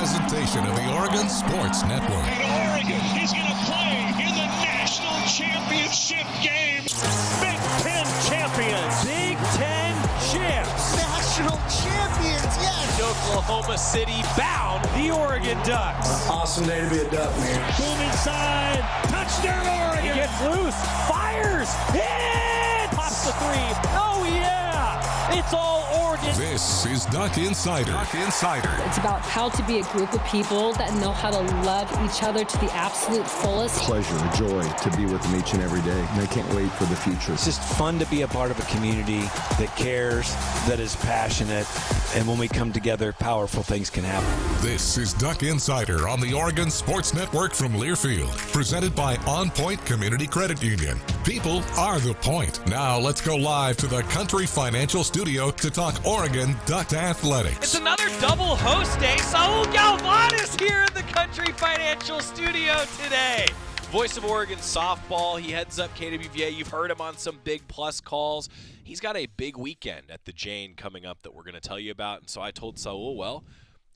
presentation of the Oregon Sports Network. And Oregon is going to play in the national championship game. Big Ten champions. Big Ten champs. National champions, yes. Oklahoma City bound the Oregon Ducks. Awesome day to be a Duck, man. Boom inside. Touchdown Oregon. He gets loose. Fires. Hit. Pops the three. Oh, yeah. It's all Oregon. This is Duck Insider. Duck Insider. It's about how to be a group of people that know how to love each other to the absolute fullest. Pleasure, joy to be with them each and every day. And I can't wait for the future. It's just fun to be a part of a community that cares, that is passionate, and when we come together, powerful things can happen. This is Duck Insider on the Oregon Sports Network from Learfield, presented by OnPoint Community Credit Union. People are the point. Now let's go live to the Country Financial Studio to talk Oregon Duck Athletics. It's another double host day. Saul Galvan is here in the Country Financial Studio today. Voice of Oregon softball. He heads up KWVA. You've heard him on some Big Plus calls. He's got a big weekend at the Jane coming up that we're going to tell you about. And so I told Saul, well,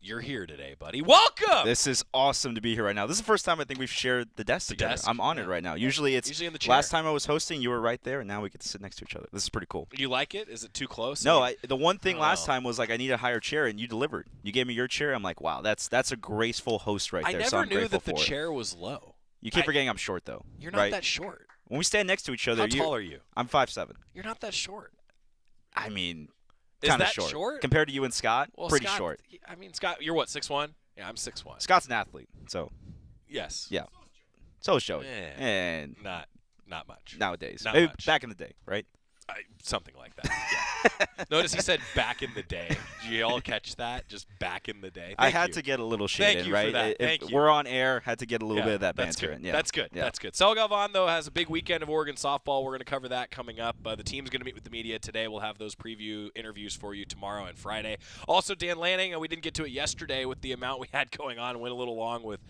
you're here today, buddy. Welcome! This is awesome to be here right now. This is the first time I think we've shared the desk together. I'm honored right now. Usually it's in the chair. Last time I was hosting, you were right there, and now we get to sit next to each other. This is pretty cool. You like it? Is it too close? No, the one thing last time was like I need a higher chair, and you delivered. You gave me your chair. I'm like, wow, that's a graceful host right there. I so never I'm knew grateful that the for chair was low. You keep forgetting I'm short, though. You're not right? that short. When we stand next to each other, How tall are you? I'm 5'7". You're not that short. I mean, Is kind of that short. short? Compared to you and Scott, Well, pretty Scott, short. I mean, Scott, you're what, 6'1"? Yeah, I'm 6'1". Scott's an athlete, so Yes. yeah. So is Joey. Eh, And Not much. nowadays. Not Maybe much. back in the day, right? Something like that. Yeah. Notice he said back in the day. Did you all catch that? Just back in the day. I Thank had you. to get a little shade Thank in, you right? for that. If Thank you. we're on air, had to get a little bit of that that's banter good. in. Yeah. That's good. Yeah. That's good. Saul Galvan, though, has a big weekend of Oregon softball. We're going to cover that coming up. The team's going to meet with the media today. We'll have those preview interviews for you tomorrow and Friday. Also, Dan Lanning, we didn't get to it yesterday with the amount we had going on. Went a little long with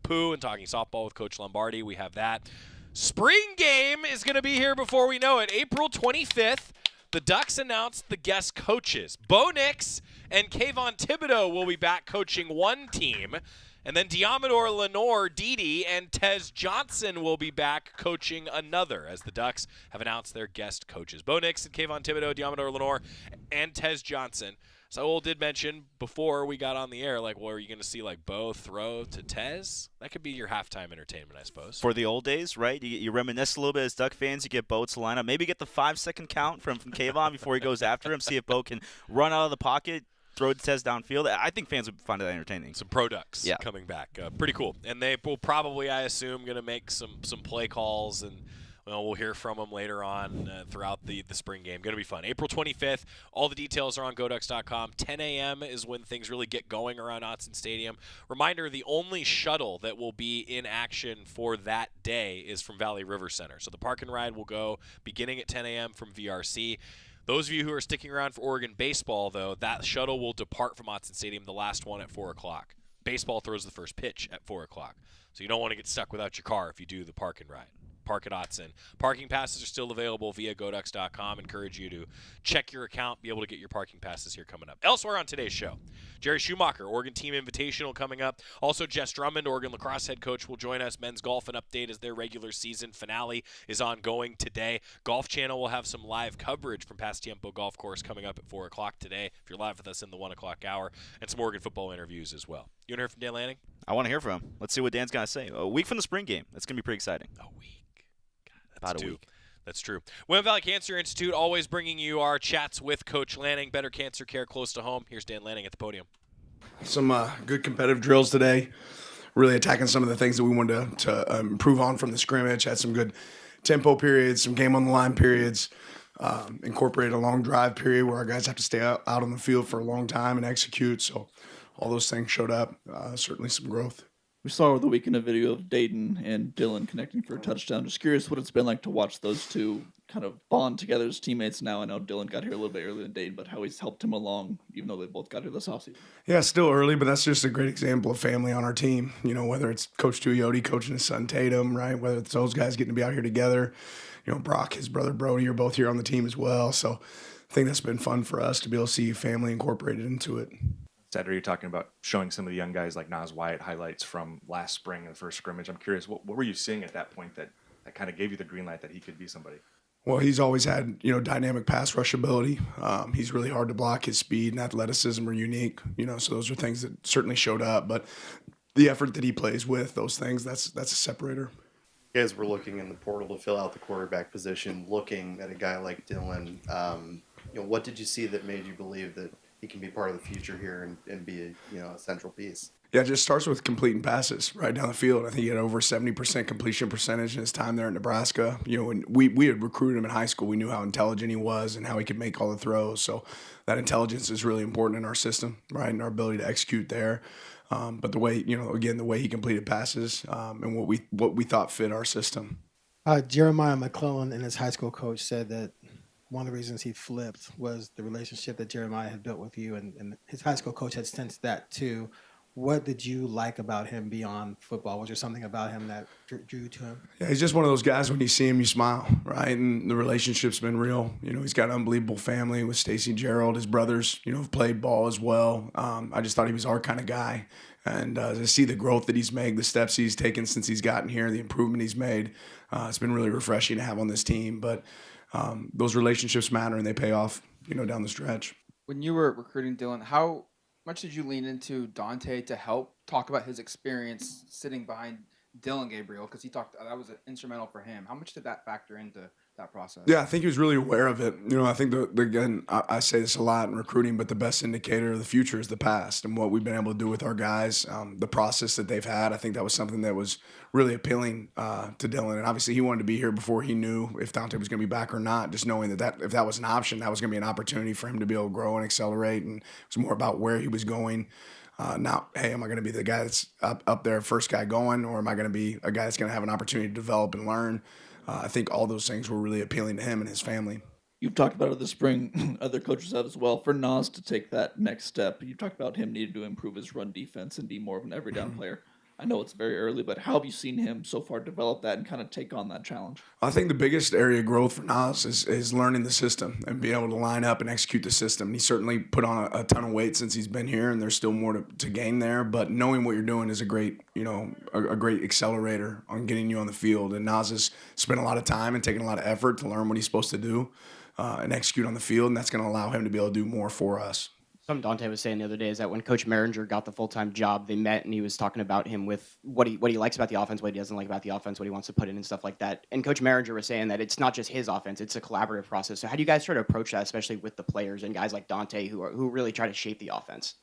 Pooh and talking softball with Coach Lombardi. We have that. Spring game is going to be here before we know it. April 25th. The Ducks announced the guest coaches. Bo Nix and Kayvon Thibodeau will be back coaching one team. And then Diamador Lenore, Didi, and Tez Johnson will be back coaching another, as the Ducks have announced their guest coaches. Bo Nix and Kayvon Thibodeau, Diamador Lenore, and Tez Johnson. Saul did mention before we got on the air, like, well, are you going to see, like, Bo throw to Tez? That could be your halftime entertainment, I suppose. For the old days, right? You reminisce a little bit as Duck fans. You get Bo to line up. Maybe get the 5-second count from Kayvon before he goes after him. See if Bo can run out of the pocket, throw the Tez downfield. I think fans would find that entertaining. Some pro Ducks coming back. Pretty cool. And they will probably, I assume, going to make some play calls, and we'll hear from them later on throughout the spring game. Going to be fun. April 25th. All the details are on GoDucks.com. 10 a.m. is when things really get going around Autzen Stadium. Reminder, the only shuttle that will be in action for that day is from Valley River Center. So the park and ride will go beginning at 10 a.m. from VRC. Those of you who are sticking around for Oregon baseball, though, that shuttle will depart from Autzen Stadium, the last one at 4 o'clock. Baseball throws the first pitch at 4 o'clock. So you don't want to get stuck without your car if you do the park and ride. Park at Autzen. Parking passes are still available via GoDucks.com. Encourage you to check your account, be able to get your parking passes here coming up. Elsewhere on today's show, Jerry Schumacher, Oregon Team Invitational coming up. Also, Jess Drummond, Oregon Lacrosse head coach, will join us. Men's golf an update as their regular season finale is ongoing today. Golf Channel will have some live coverage from Pasatiempo Golf Course coming up at 4 o'clock today, if you're live with us in the 1 o'clock hour, and some Oregon football interviews as well. You want to hear from Dan Lanning? I want to hear from him. Let's see what Dan's going to say. A week from the spring game. That's going to be pretty exciting. A week. About a week. That's true. William Valley Cancer Institute always bringing you our chats with Coach Lanning. Better cancer care close to home. Here's Dan Lanning at the podium. Some good competitive drills today. Really attacking some of the things that we wanted to improve on from the scrimmage. Had some good tempo periods, some game on the line periods. Incorporated a long drive period where our guys have to stay out on the field for a long time and execute. So all those things showed up. Certainly some growth. We saw over the weekend a video of Dayton and Dylan connecting for a touchdown. Just curious what it's been like to watch those two kind of bond together as teammates now. I know Dylan got here a little bit earlier than Dayton, but how he's helped him along, even though they both got here this offseason. Yeah, still early, but that's just a great example of family on our team. You know, whether it's Coach Tuioti coaching his son Tatum, right? Whether it's those guys getting to be out here together. You know, Brock, his brother Brody are both here on the team as well. So I think that's been fun for us to be able to see family incorporated into it. Saturday, you're talking about showing some of the young guys like Nas Wyatt highlights from last spring in the first scrimmage. I'm curious, what were you seeing at that point that kind of gave you the green light that he could be somebody? Well, he's always had, dynamic pass rush ability. He's really hard to block. His speed and athleticism are unique, so those are things that certainly showed up. But the effort that he plays with, those things, that's a separator. You guys were looking in the portal to fill out the quarterback position, looking at a guy like Dylan. What did you see that made you believe that he can be part of the future here and be a central piece? Yeah, it just starts with completing passes right down the field. I think he had over 70% completion percentage in his time there in Nebraska. When we had recruited him in high school, we knew how intelligent he was and how he could make all the throws. So that intelligence is really important in our system, right, and our ability to execute there. But the way, the way he completed passes and what we thought fit our system. Jeremiah McClellan and his high school coach said that one of the reasons he flipped was the relationship that Jeremiah had built with you, and his high school coach had sensed that too. What did you like about him beyond football? Was there something about him that drew you to him? Yeah, he's just one of those guys, when you see him, you smile, right? And the relationship's been real. He's got an unbelievable family with Stacy Gerald. His brothers, have played ball as well. I just thought he was our kind of guy. And to see the growth that he's made, the steps he's taken since he's gotten here, the improvement he's made, it's been really refreshing to have on this team. But those relationships matter, and they pay off, down the stretch. When you were recruiting Dylan, how much did you lean into Dante to help talk about his experience sitting behind Dylan Gabriel? Because he talked, that was instrumental for him. How much did that factor into that process? Yeah, I think he was really aware of it. I think, again, I say this a lot in recruiting, but the best indicator of the future is the past and what we've been able to do with our guys, the process that they've had. I think that was something that was really appealing to Dylan. And obviously he wanted to be here before he knew if Dante was going to be back or not, just knowing that if that was an option, that was going to be an opportunity for him to be able to grow and accelerate. And it was more about where he was going. Now, hey, am I going to be the guy that's up there, first guy going, or am I going to be a guy that's going to have an opportunity to develop and learn? I think all those things were really appealing to him and his family. You've talked about it this spring. Other coaches have as well. For Nas to take that next step, you talked about him needing to improve his run defense and be more of an every down player. I know it's very early, but how have you seen him so far develop that and kind of take on that challenge? I think the biggest area of growth for Nas is learning the system and being able to line up and execute the system. And he's certainly put on a ton of weight since he's been here, and there's still more to gain there. But knowing what you're doing is a great, a great accelerator on getting you on the field. And Nas has spent a lot of time and taken a lot of effort to learn what he's supposed to do and execute on the field, and that's going to allow him to be able to do more for us. Something Dante was saying the other day is that when Coach Merringer got the full-time job, they met and he was talking about him with what he likes about the offense, what he doesn't like about the offense, what he wants to put in and stuff like that. And Coach Merringer was saying that it's not just his offense, it's a collaborative process. So how do you guys sort of approach that, especially with the players and guys like Dante who really try to shape the offense?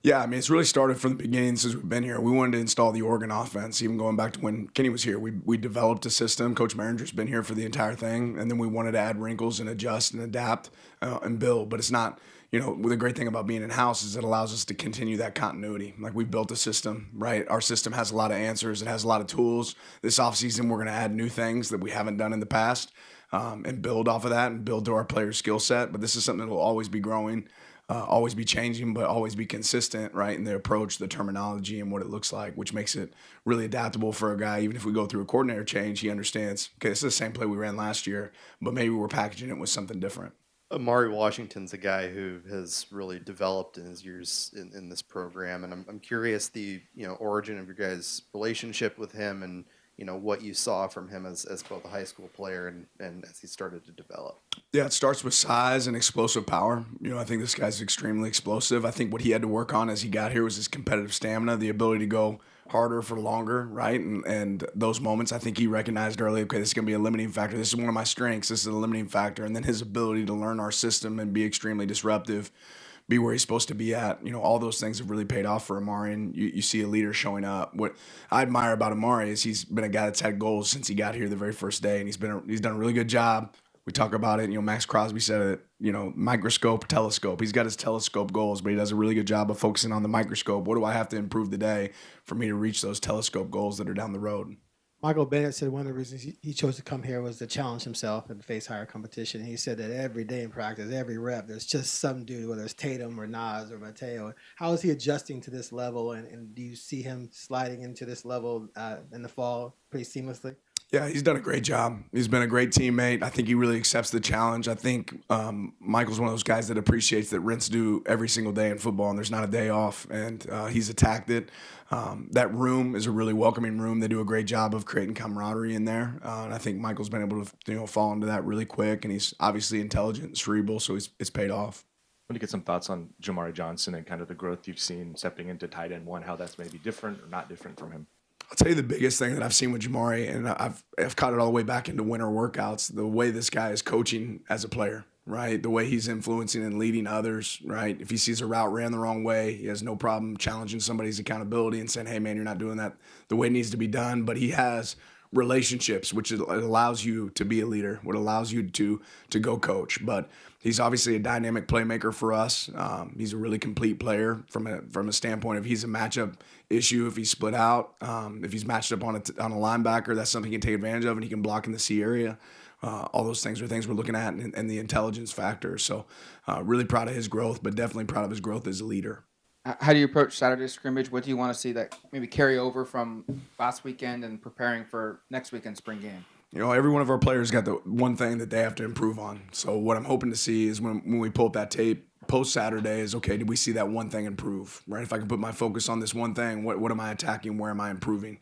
Yeah, I mean, it's really started from the beginning since we've been here. We wanted to install the Oregon offense, even going back to when Kenny was here. We developed a system. Coach Merringer's been here for the entire thing, and then we wanted to add wrinkles and adjust and adapt and build. But it's not, the great thing about being in-house is it allows us to continue that continuity. Like, we've built a system, right? Our system has a lot of answers. It has a lot of tools. This offseason, we're going to add new things that we haven't done in the past and build off of that and build to our players' skill set. But this is something that will always be growing. Always be changing, but always be consistent, right, in the approach, the terminology, and what it looks like, which makes it really adaptable for a guy. Even if we go through a coordinator change, he understands, okay, this is the same play we ran last year, but maybe we're packaging it with something different. Amari Washington's a guy who has really developed in his years in this program, and I'm curious the origin of your guys' relationship with him and what you saw from him as both a high school player and as he started to develop. Yeah, it starts with size and explosive power. I think this guy's extremely explosive. I think what he had to work on as he got here was his competitive stamina, the ability to go harder for longer, right? And those moments, I think he recognized early, okay, this is going to be a limiting factor. This is one of my strengths. This is a limiting factor. And then his ability to learn our system and be extremely disruptive, be where he's supposed to be at. All those things have really paid off for Amari, and you see a leader showing up. What I admire about Amari is he's been a guy that's had goals since he got here the very first day, and he's done a really good job. We talk about it. Max Crosby said it, microscope, telescope. He's got his telescope goals, but he does a really good job of focusing on the microscope. What do I have to improve today for me to reach those telescope goals that are down the road? Michael Bennett said one of the reasons he chose to come here was to challenge himself and face higher competition. He said that every day in practice, every rep, there's just some dude, whether it's Tatum or Nas or Mateo. How is he adjusting to this level, and do you see him sliding into this level in the fall pretty seamlessly? Yeah, he's done a great job. He's been a great teammate. I think he really accepts the challenge. I think Michael's one of those guys that appreciates that rent's due every single day in football, and there's not a day off, and he's attacked it. That room is a really welcoming room. They do a great job of creating camaraderie in there, and I think Michael's been able to fall into that really quick, and he's obviously intelligent and cerebral, so it's paid off. I want to get some thoughts on Jamari Johnson and kind of the growth you've seen stepping into tight end one, how that's maybe different or not different from him. I'll tell you the biggest thing that I've seen with Jamari, and I've caught it all the way back into winter workouts, the way this guy is coaching as a player, right? The way he's influencing and leading others, right? If he sees a route ran the wrong way, he has no problem challenging somebody's accountability and saying, hey, man, you're not doing that the way it needs to be done. But he has relationships, which it allows you to be a leader, what allows you to go coach. But he's obviously a dynamic playmaker for us. He's a really complete player from a standpoint of he's a matchup issue if he's split out. If he's matched up on a linebacker, that's something he can take advantage of, and he can block in the C area. All those things are things we're looking at, and the intelligence factor. So really proud of his growth, but definitely proud of his growth as a leader. How do you approach Saturday scrimmage? What do you want to see that maybe carry over from last weekend and preparing for next weekend's spring game? You know, every one of our players got the one thing that they have to improve on. So what I'm hoping to see is when we pull up that tape post-Saturday is, okay, did we see that one thing improve, right? If I can put my focus on this one thing, what am I attacking? Where am I improving?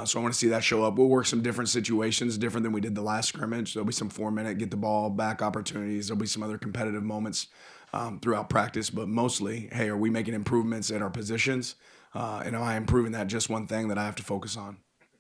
So I want to see that show up. We'll work some different situations, different than we did the last scrimmage. There'll be some 4-minute get the ball back opportunities. There'll be some other competitive moments throughout practice, but mostly, hey, are we making improvements in our positions? And am I improving that just one thing that I have to focus on?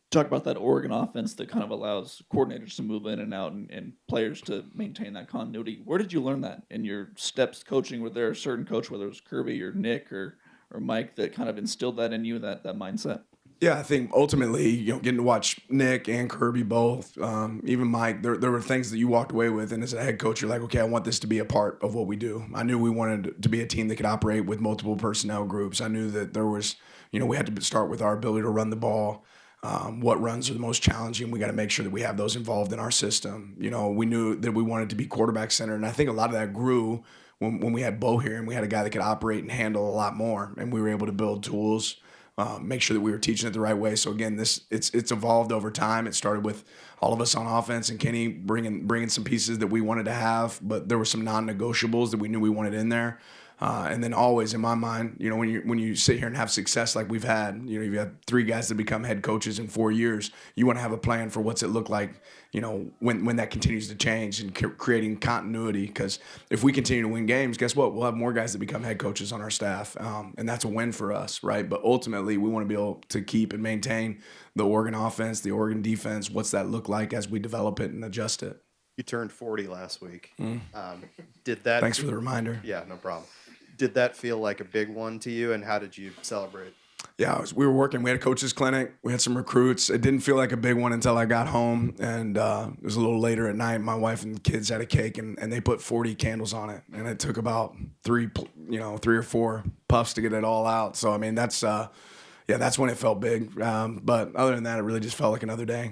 Talk about that Oregon offense that kind of allows coordinators to move in and out and players to maintain that continuity. Where did you learn that in your steps coaching? Were there a certain coach, whether it was Kirby or Nick or Mike, that kind of instilled that in you, that mindset? Yeah, I think ultimately, getting to watch Nick and Kirby both, even Mike, there were things that you walked away with, and as a head coach, you're like, okay, I want this to be a part of what we do. I knew we wanted to be a team that could operate with multiple personnel groups. I knew that there was, we had to start with our ability to run the ball. What runs are the most challenging. We got to make sure that we have those involved in our system. We knew that we wanted to be quarterback centered, and I think a lot of that grew when we had Bo here and we had a guy that could operate and handle a lot more, and we were able to build tools. Make sure that we were teaching it the right way. So again, it's evolved over time. It started with all of us on offense and Kenny bringing some pieces that we wanted to have, but there were some non-negotiables that we knew we wanted in there. And then always in my mind, when you sit here and have success like we've had, you've had 3 guys that become head coaches in 4 years. You want to have a plan for what's it look like, when that continues to change and creating continuity. Because if we continue to win games, guess what? We'll have more guys that become head coaches on our staff, and that's a win for us, right? But ultimately, we want to be able to keep and maintain the Oregon offense, the Oregon defense. What's that look like as we develop it and adjust it? You turned 40 last week. Did that? Thanks for the reminder. Yeah, no problem. Did that feel like a big one to you, and how did you celebrate? Yeah, we were working. We had a coach's clinic. We had some recruits. It didn't feel like a big one until I got home, and it was a little later at night. My wife and the kids had a cake, and they put 40 candles on it, and it took about 3 or 4 puffs to get it all out. So I mean, that's when it felt big. But other than that, it really just felt like another day.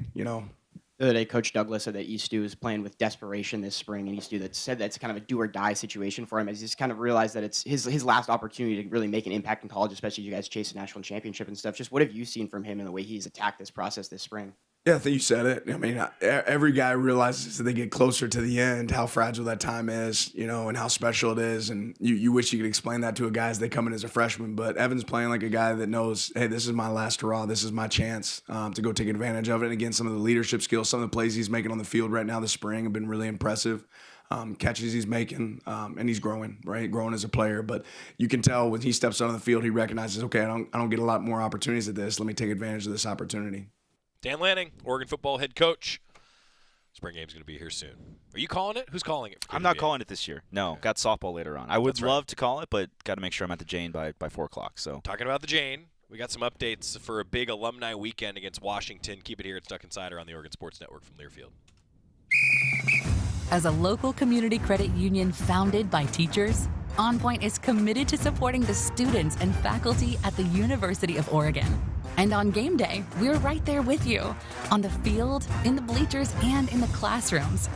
The other day, Coach Douglas said that East is playing with desperation this spring, and East that said that's kind of a do-or-die situation for him, as he's kind of realized that it's his last opportunity to really make an impact in college, especially as you guys chase a national championship and stuff. Just what have you seen from him and the way he's attacked this process this spring? Yeah, I think you said it. I mean, every guy realizes that they get closer to the end, how fragile that time is, and how special it is. And you wish you could explain that to a guy as they come in as a freshman. But Evan's playing like a guy that knows, hey, this is my last hurrah. This is my chance to go take advantage of it. And again, some of the leadership skills, some of the plays he's making on the field right now this spring have been really impressive. Catches he's making, and he's growing, right? Growing as a player. But you can tell when he steps out on the field, he recognizes, okay, I don't get a lot more opportunities at this. Let me take advantage of this opportunity. Dan Lanning, Oregon football head coach. Spring game's going to be here soon. Are you calling it? Who's calling it? I'm not calling it this year. No, got softball later on. I would love to call it, but got to make sure I'm at the Jane by 4 o'clock. So talking about the Jane, we got some updates for a big alumni weekend against Washington. Keep it here at Stuck Insider on the Oregon Sports Network from Learfield. As a local community credit union founded by teachers, OnPoint is committed to supporting the students and faculty at the University of Oregon. And on game day, we're right there with you, on the field, in the bleachers, and in the classrooms.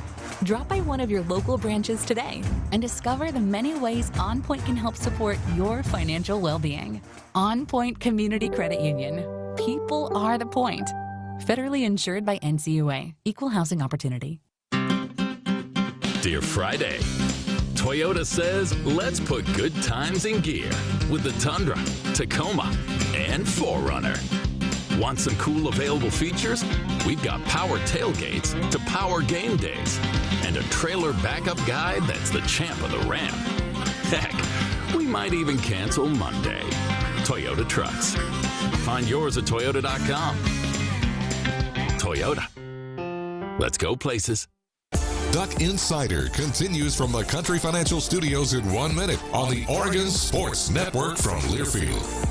Drop by one of your local branches today and discover the many ways OnPoint can help support your financial well-being. OnPoint Community Credit Union. People are the point. Federally insured by NCUA. Equal housing opportunity. Dear Friday, Toyota says let's put good times in gear with the Tundra, Tacoma, and 4Runner. Want some cool available features? We've got power tailgates to power game days and a trailer backup guide that's the champ of the Ram. Heck, we might even cancel Monday. Toyota trucks. Find yours at toyota.com. Toyota. Let's go places. Duck Insider continues from the Country Financial Studios in 1 minute on the Oregon Sports Network from Learfield.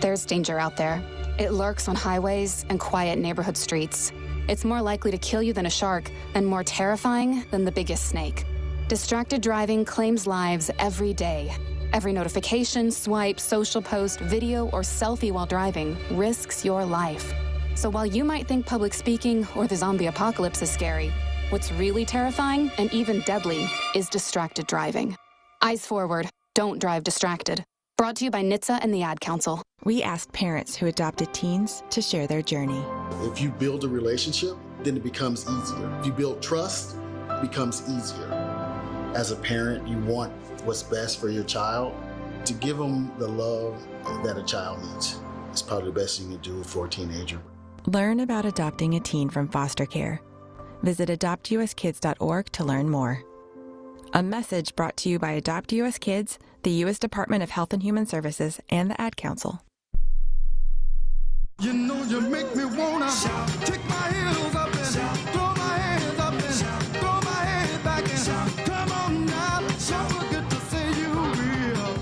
There's danger out there. It lurks on highways and quiet neighborhood streets. It's more likely to kill you than a shark and more terrifying than the biggest snake. Distracted driving claims lives every day. Every notification, swipe, social post, video, or selfie while driving risks your life. So while you might think public speaking or the zombie apocalypse is scary, what's really terrifying and even deadly is distracted driving. Eyes forward. Don't drive distracted. Brought to you by NHTSA and the Ad Council. We asked parents who adopted teens to share their journey. If you build a relationship, then it becomes easier. If you build trust, it becomes easier. As a parent, you want what's best for your child. To give them the love that a child needs is probably the best you can do for a teenager. Learn about adopting a teen from foster care. Visit adoptuskids.org to learn more. A message brought to you by Adopt US Kids, the U.S. Department of Health and Human Services, and the Ad Council. You know you make me wanna kick my heels up and throw my hands up and throw my head back and come on now, so good to see you real.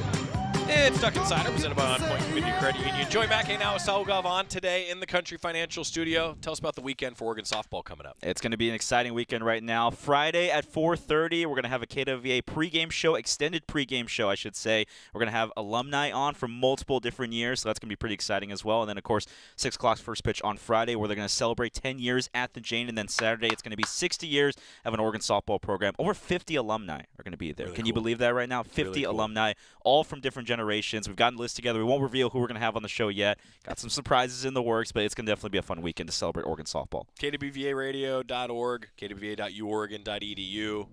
It's Duck Insider, presented by OnPoint Community Credit Union. Joey Mackey now with Saul Galvan today in the Country Financial Studio. Tell us about the weekend for Oregon softball coming up. It's going to be an exciting weekend right now. Friday at 4:30, we're going to have a KWVA pregame show, extended pregame show, I should say. We're going to have alumni on from multiple different years, so that's going to be pretty exciting as well. And then, of course, 6 o'clock first pitch on Friday, where they're going to celebrate 10 years at the Jane. And then Saturday, it's going to be 60 years of an Oregon softball program. Over 50 alumni are going to be there. Really Can cool. you believe that right now? 50 Really cool. alumni, all from different generations. We've gotten a list together. We won't reveal who we're going to have on the show yet. Got some surprises in the works, but it's going to definitely be a fun weekend to celebrate Oregon softball. KWVAradio.org, kwva.uoregon.edu.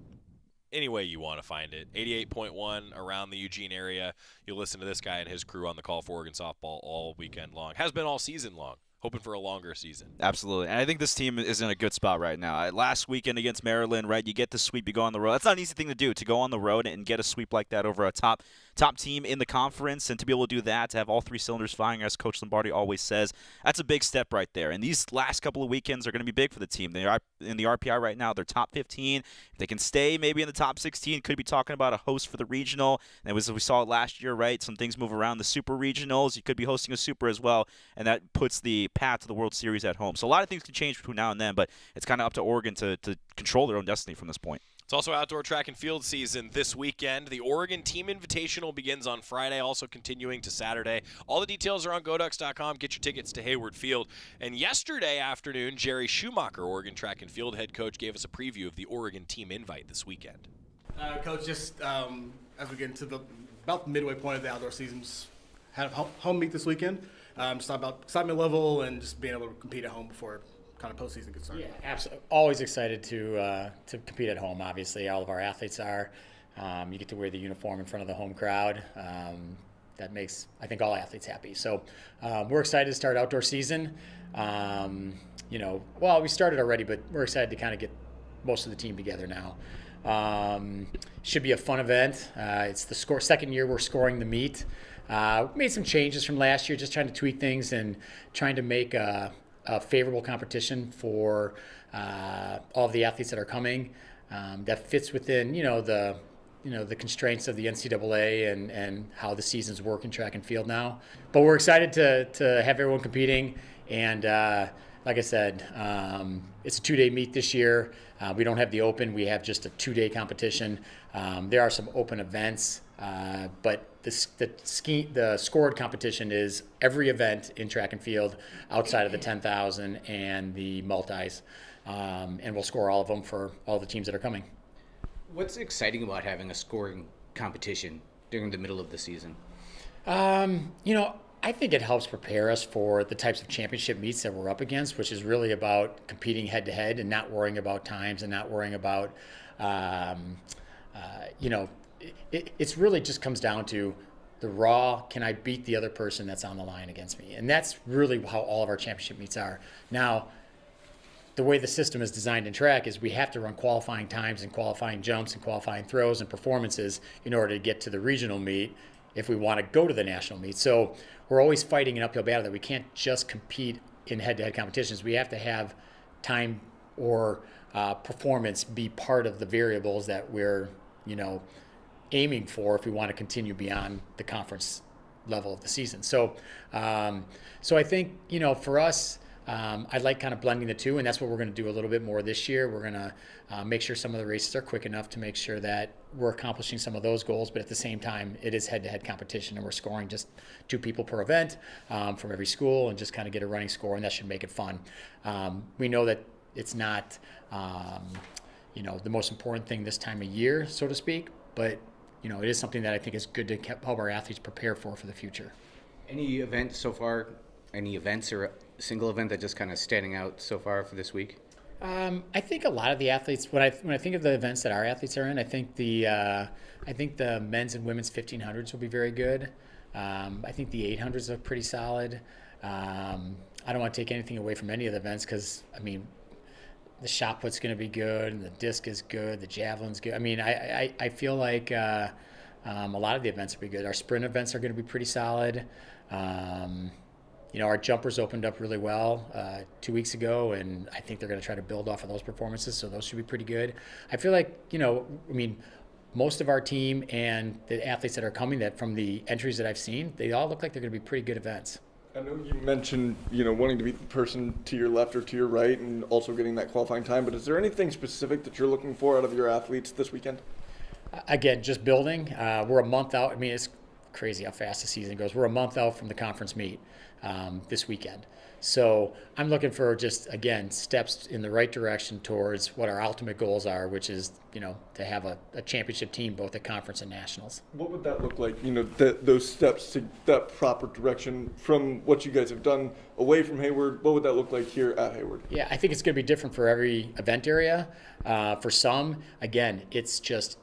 Any way you want to find it. 88.1 around the Eugene area. You'll listen to this guy and his crew on the call for Oregon softball all weekend long. Has been all season long. Hoping for a longer season. Absolutely. And I think this team is in a good spot right now. Last weekend against Maryland, right, you get the sweep, you go on the road. That's not an easy thing to do, to go on the road and get a sweep like that over a top team in the conference, and to be able to do that, to have all three cylinders firing, as Coach Lombardi always says, that's a big step right there. And these last couple of weekends are going to be big for the team. They are in the RPI right now. They're top 15. If they can stay maybe in the top 16, could be talking about a host for the regional. And as we saw last year, right, some things move around. The super regionals, you could be hosting a super as well, and that puts the path to the World Series at home. So a lot of things can change between now and then, but it's kind of up to Oregon to control their own destiny from this point. It's also outdoor track and field season this weekend. The Oregon Team Invitational begins on Friday, also continuing to Saturday. All the details are on GoDucks.com. Get your tickets to Hayward Field. And yesterday afternoon, Jerry Schumacher, Oregon track and field head coach, gave us a preview of the Oregon Team Invite this weekend. Coach, just as we get into about the midway point of the outdoor seasons, had a home meet this weekend. Just talk about excitement level and just being able to compete at home before kind of postseason gets started. Yeah, absolutely. Always excited to compete at home. Obviously, all of our athletes are. You get to wear the uniform in front of the home crowd. That makes, I think, all athletes happy. So we're excited to start outdoor season. We started already, but we're excited to kind of get most of the team together now. Should be a fun event. It's the second year we're scoring the meet. Made some changes from last year, just trying to tweak things and trying to make a favorable competition for all of the athletes that are coming. That fits within, the constraints of the NCAA and how the seasons work in track and field now. But we're excited to have everyone competing. And like I said, it's a 2-day meet this year. We don't have the open. We have just a 2-day competition. There are some open events, but the scored competition is every event in track and field outside of the 10,000 and the multis, and we'll score all of them for all the teams that are coming. What's exciting about having a scoring competition during the middle of the season? I think it helps prepare us for the types of championship meets that we're up against, which is really about competing head to head and not worrying about times and not worrying about, it's really just comes down to the raw, can I beat the other person that's on the line against me? And that's really how all of our championship meets are. Now, the way the system is designed in track is we have to run qualifying times and qualifying jumps and qualifying throws and performances in order to get to the regional meet if we want to go to the national meet. So we're always fighting an uphill battle that we can't just compete in head-to-head competitions. We have to have time or performance be part of the variables that we're, aiming for if we want to continue beyond the conference level of the season. So I think, for us, I like kind of blending the two, and that's what we're going to do a little bit more this year. We're going to make sure some of the races are quick enough to make sure that we're accomplishing some of those goals, but at the same time, it is head-to-head competition, and we're scoring just 2 people per event from every school and just kind of get a running score, and that should make it fun. We know that it's not, the most important thing this time of year, so to speak, but, it is something that I think is good to help our athletes prepare for the future. Any events so far, any events or single event that just kind of standing out so far for this week? I think a lot of the athletes, when I think of the events that our athletes are in, I think the men's and women's 1500s will be very good. I think the 800s are pretty solid. I don't want to take anything away from any of the events because, the shot put's going to be good and the disc is good, the javelin's good. I feel like a lot of the events will be good. Our sprint events are going to be pretty solid. Our jumpers opened up really well 2 weeks ago, and I think they're going to try to build off of those performances, so those should be pretty good. I feel like, most of our team and the athletes that are coming, that from the entries that I've seen, they all look like they're going to be pretty good events. I know you mentioned, wanting to beat the person to your left or to your right and also getting that qualifying time, but is there anything specific that you're looking for out of your athletes this weekend? Again, just building. We're a month out. It's crazy how fast the season goes. We're a month out from the conference meet this weekend. So I'm looking for just, again, steps in the right direction towards what our ultimate goals are, which is, to have a championship team both at conference and nationals. What would that look like, those steps to that proper direction from what you guys have done away from Hayward? What would that look like here at Hayward? Yeah, I think it's going to be different for every event area. For some, again, it's just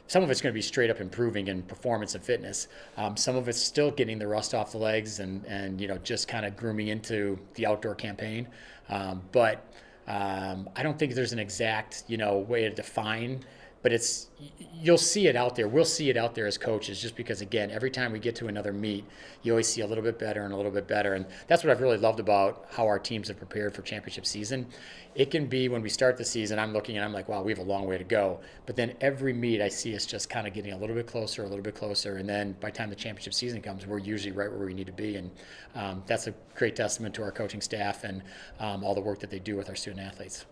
some of it's going to be straight up improving in performance and fitness. Some of it's still getting the rust off the legs and just kind of grooming into the outdoor campaign. But I don't think there's an exact way to define, but you'll see it out there. We'll see it out there as coaches, just because, again, every time we get to another meet, you always see a little bit better and a little bit better. And that's what I've really loved about how our teams have prepared for championship season. It can be when we start the season, I'm looking and I'm like, wow, we have a long way to go. But then every meet I see us just kind of getting a little bit closer. And then by the time the championship season comes, we're usually right where we need to be. And that's a great testament to our coaching staff and all the work that they do with our student athletes.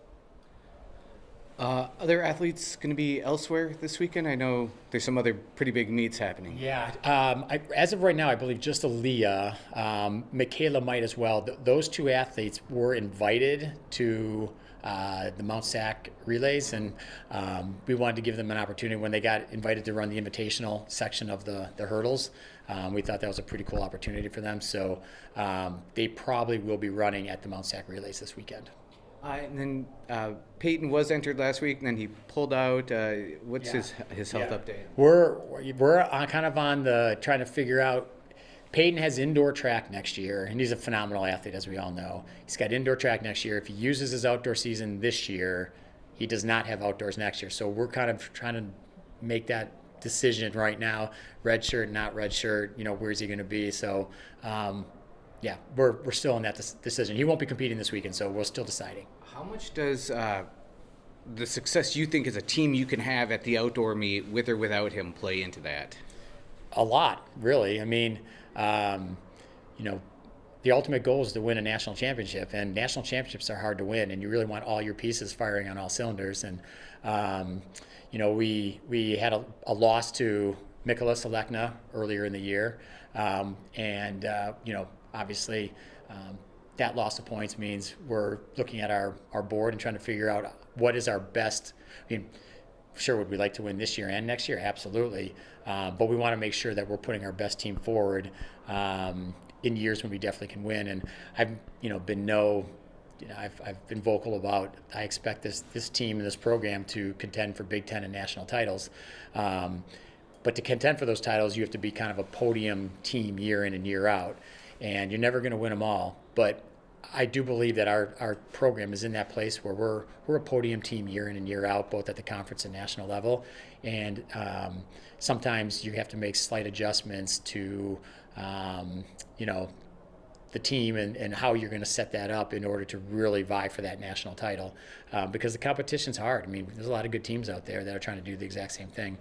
Other athletes going to be elsewhere this weekend? I know there's some other pretty big meets happening. Yeah. As of right now, I believe just Aaliyah. Michaela might as well. Those 2 athletes were invited to the Mount Sac relays, and we wanted to give them an opportunity when they got invited to run the invitational section of the hurdles. We thought that was a pretty cool opportunity for them. So they probably will be running at the Mount Sac relays this weekend. And then Peyton was entered last week, and then he pulled out. What's his health update? We're kind of on the trying to figure out. Peyton has indoor track next year, and he's a phenomenal athlete, as we all know. He's got indoor track next year. If he uses his outdoor season this year, he does not have outdoors next year. So we're kind of trying to make that decision right now. Red shirt, not red shirt. Where's he going to be? So. Yeah, we're still in that decision. He won't be competing this weekend, so we're still deciding. How much does the success you think as a team you can have at the outdoor meet, with or without him, play into that? A lot, really. The ultimate goal is to win a national championship, and national championships are hard to win, and you really want all your pieces firing on all cylinders. And we had a loss to McClellan earlier in the year, obviously, that loss of points means we're looking at our board and trying to figure out what is our best. Sure, would we like to win this year and next year? Absolutely. But we want to make sure that we're putting our best team forward in years when we definitely can win. And I've been vocal about I expect this team and this program to contend for Big Ten and national titles. But to contend for those titles, you have to be kind of a podium team year in and year out. And you're never going to win them all. But I do believe that our program is in that place where we're a podium team year in and year out, both at the conference and national level. And sometimes you have to make slight adjustments to, the team and how you're going to set that up in order to really vie for that national title. Because the competition's hard. I mean, there's a lot of good teams out there that are trying to do the exact same thing.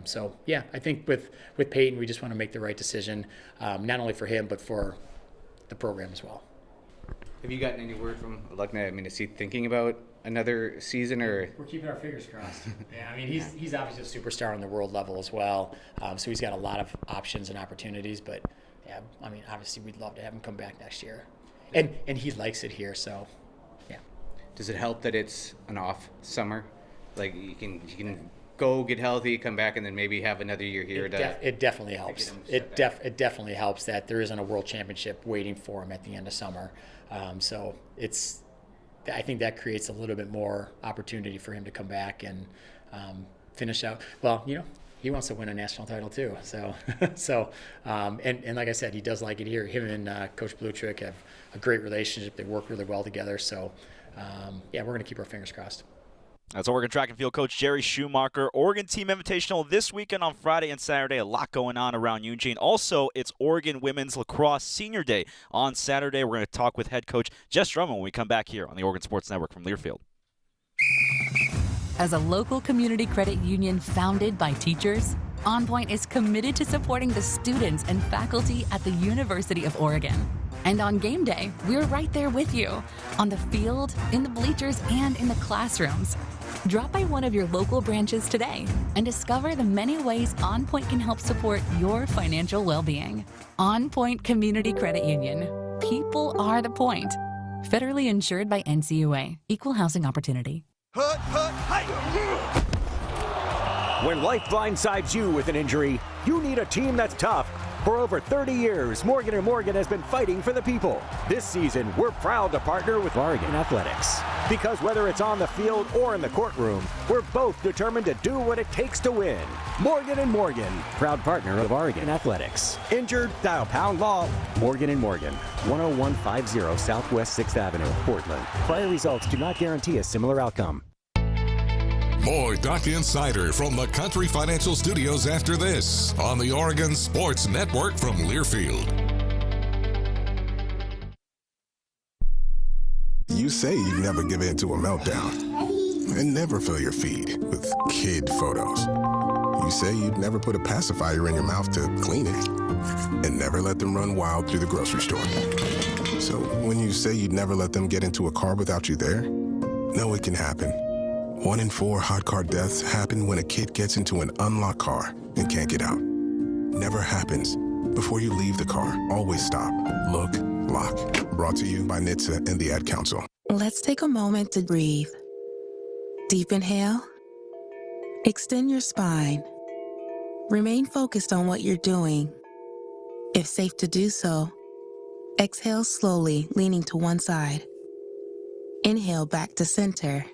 So, yeah, I think with Peyton, we just want to make the right decision, not only for him, but for the program as well. Have you gotten any word from Lucknow? I mean, is he thinking about another season, or? We're keeping our fingers crossed. Yeah, I mean, he's obviously a superstar on the world level as well. So he's got a lot of options and opportunities. But yeah, I mean, obviously we'd love to have him come back next year, and he likes it here. So yeah. Does it help that it's an off summer? Like you can go get healthy, come back, and then maybe have another year here. It definitely helps. It definitely helps that there isn't a world championship waiting for him at the end of summer. So I think that creates a little bit more opportunity for him to come back and finish out. Well, he wants to win a national title too. So, and like I said, he does like it here. Him and Coach Blutrick have a great relationship. They work really well together. So, we're going to keep our fingers crossed. That's Oregon track and field coach Jerry Schumacher. Oregon Team Invitational this weekend on Friday and Saturday. A lot going on around Eugene. Also, it's Oregon Women's Lacrosse Senior Day on Saturday. We're going to talk with head coach Jess Drummond when we come back here on the Oregon Sports Network from Learfield. As a local community credit union founded by teachers, OnPoint is committed to supporting the students and faculty at the University of Oregon. And on game day, we're right there with you, on the field, in the bleachers, and in the classrooms. Drop by one of your local branches today and discover the many ways OnPoint can help support your financial well-being. OnPoint Community Credit Union. People are the point. Federally insured by NCUA. Equal housing opportunity. When life blindsides you with an injury, you need a team that's tough. For over 30 years, Morgan & Morgan has been fighting for the people. This season, we're proud to partner with Oregon Athletics. Because whether it's on the field or in the courtroom, we're both determined to do what it takes to win. Morgan & Morgan, proud partner of Oregon Athletics. Injured? Dial pound law. Morgan & Morgan, 10150 Southwest 6th Avenue, Portland. Prior results do not guarantee a similar outcome. More Duck Insider from the Country Financial Studios after this on the Oregon Sports Network from Learfield. You say you never give in to a meltdown and never fill your feed with kid photos. You say you'd never put a pacifier in your mouth to clean it and never let them run wild through the grocery store. So when you say you'd never let them get into a car without you there, know it can happen. 1 in 4 hot car deaths happen when a kid gets into an unlocked car and can't get out. Never happens. Before you leave the car, always stop, look, lock. Brought to you by NHTSA and the Ad Council. Let's take a moment to breathe. Deep inhale. Extend your spine. Remain focused on what you're doing. If safe to do so, exhale slowly, leaning to one side. Inhale back to center.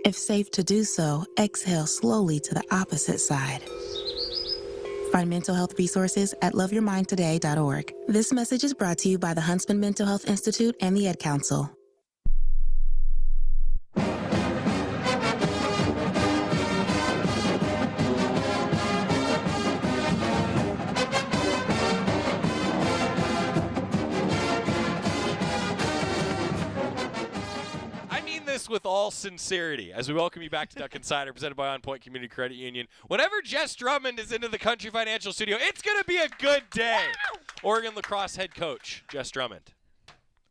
If safe to do so, exhale slowly to the opposite side. Find mental health resources at loveyourmindtoday.org. This message is brought to you by the Huntsman Mental Health Institute and the Ad Council. With all sincerity, as we welcome you back to Duck Insider, presented by OnPoint Community Credit Union. Whenever Jess Drummond is into the Country Financial Studio, it's going to be a good day. Oregon Lacrosse head coach, Jess Drummond.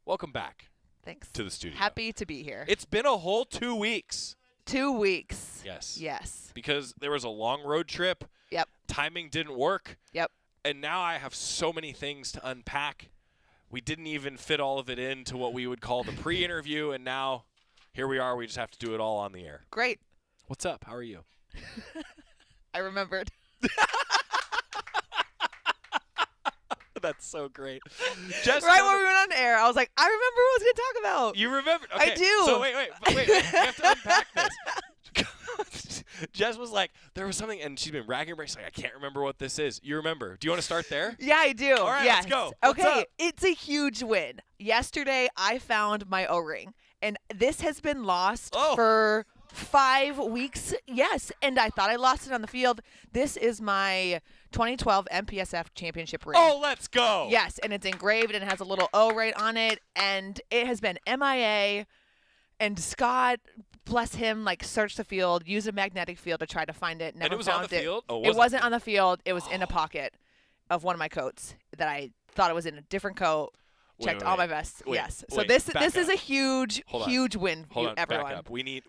Welcome back. Thanks. To the studio. Happy to be here. It's been a whole 2 weeks. 2 weeks. Yes. Yes. Because there was a long road trip. Yep. Timing didn't work. Yep. And now I have so many things to unpack. We didn't even fit all of it into what we would call the pre-interview, and now here we are. We just have to do it all on the air. Great. What's up? How are you? I remembered. That's so great. Jess Right Drummond- when we went on air, I was like, I remember what I was going to talk about. You remember? Okay. I do. So wait. We have to unpack this. Jess was like, there was something, and she's been racking her brain. She's like, I can't remember what this is. You remember? Do you want to start there? Yeah, I do. All right, yes. let's go. What's Okay, up? it's a huge win. Yesterday, I found my O-ring, and this has been lost for 5 weeks. Yes, and I thought I lost it on the field. This is my 2012 MPSF championship ring. Oh, let's go. Yes, and it's engraved and it has a little O right on it, and it has been MIA. And Scott, bless him, like searched the field, used a magnetic field to try to find it. Never And it was found on the field? Oh, it wasn't on the field. It was in a pocket of one of my coats that I thought it was in a different coat. Checked all my vests. Yes. So this is a huge win for everyone. Back up. We need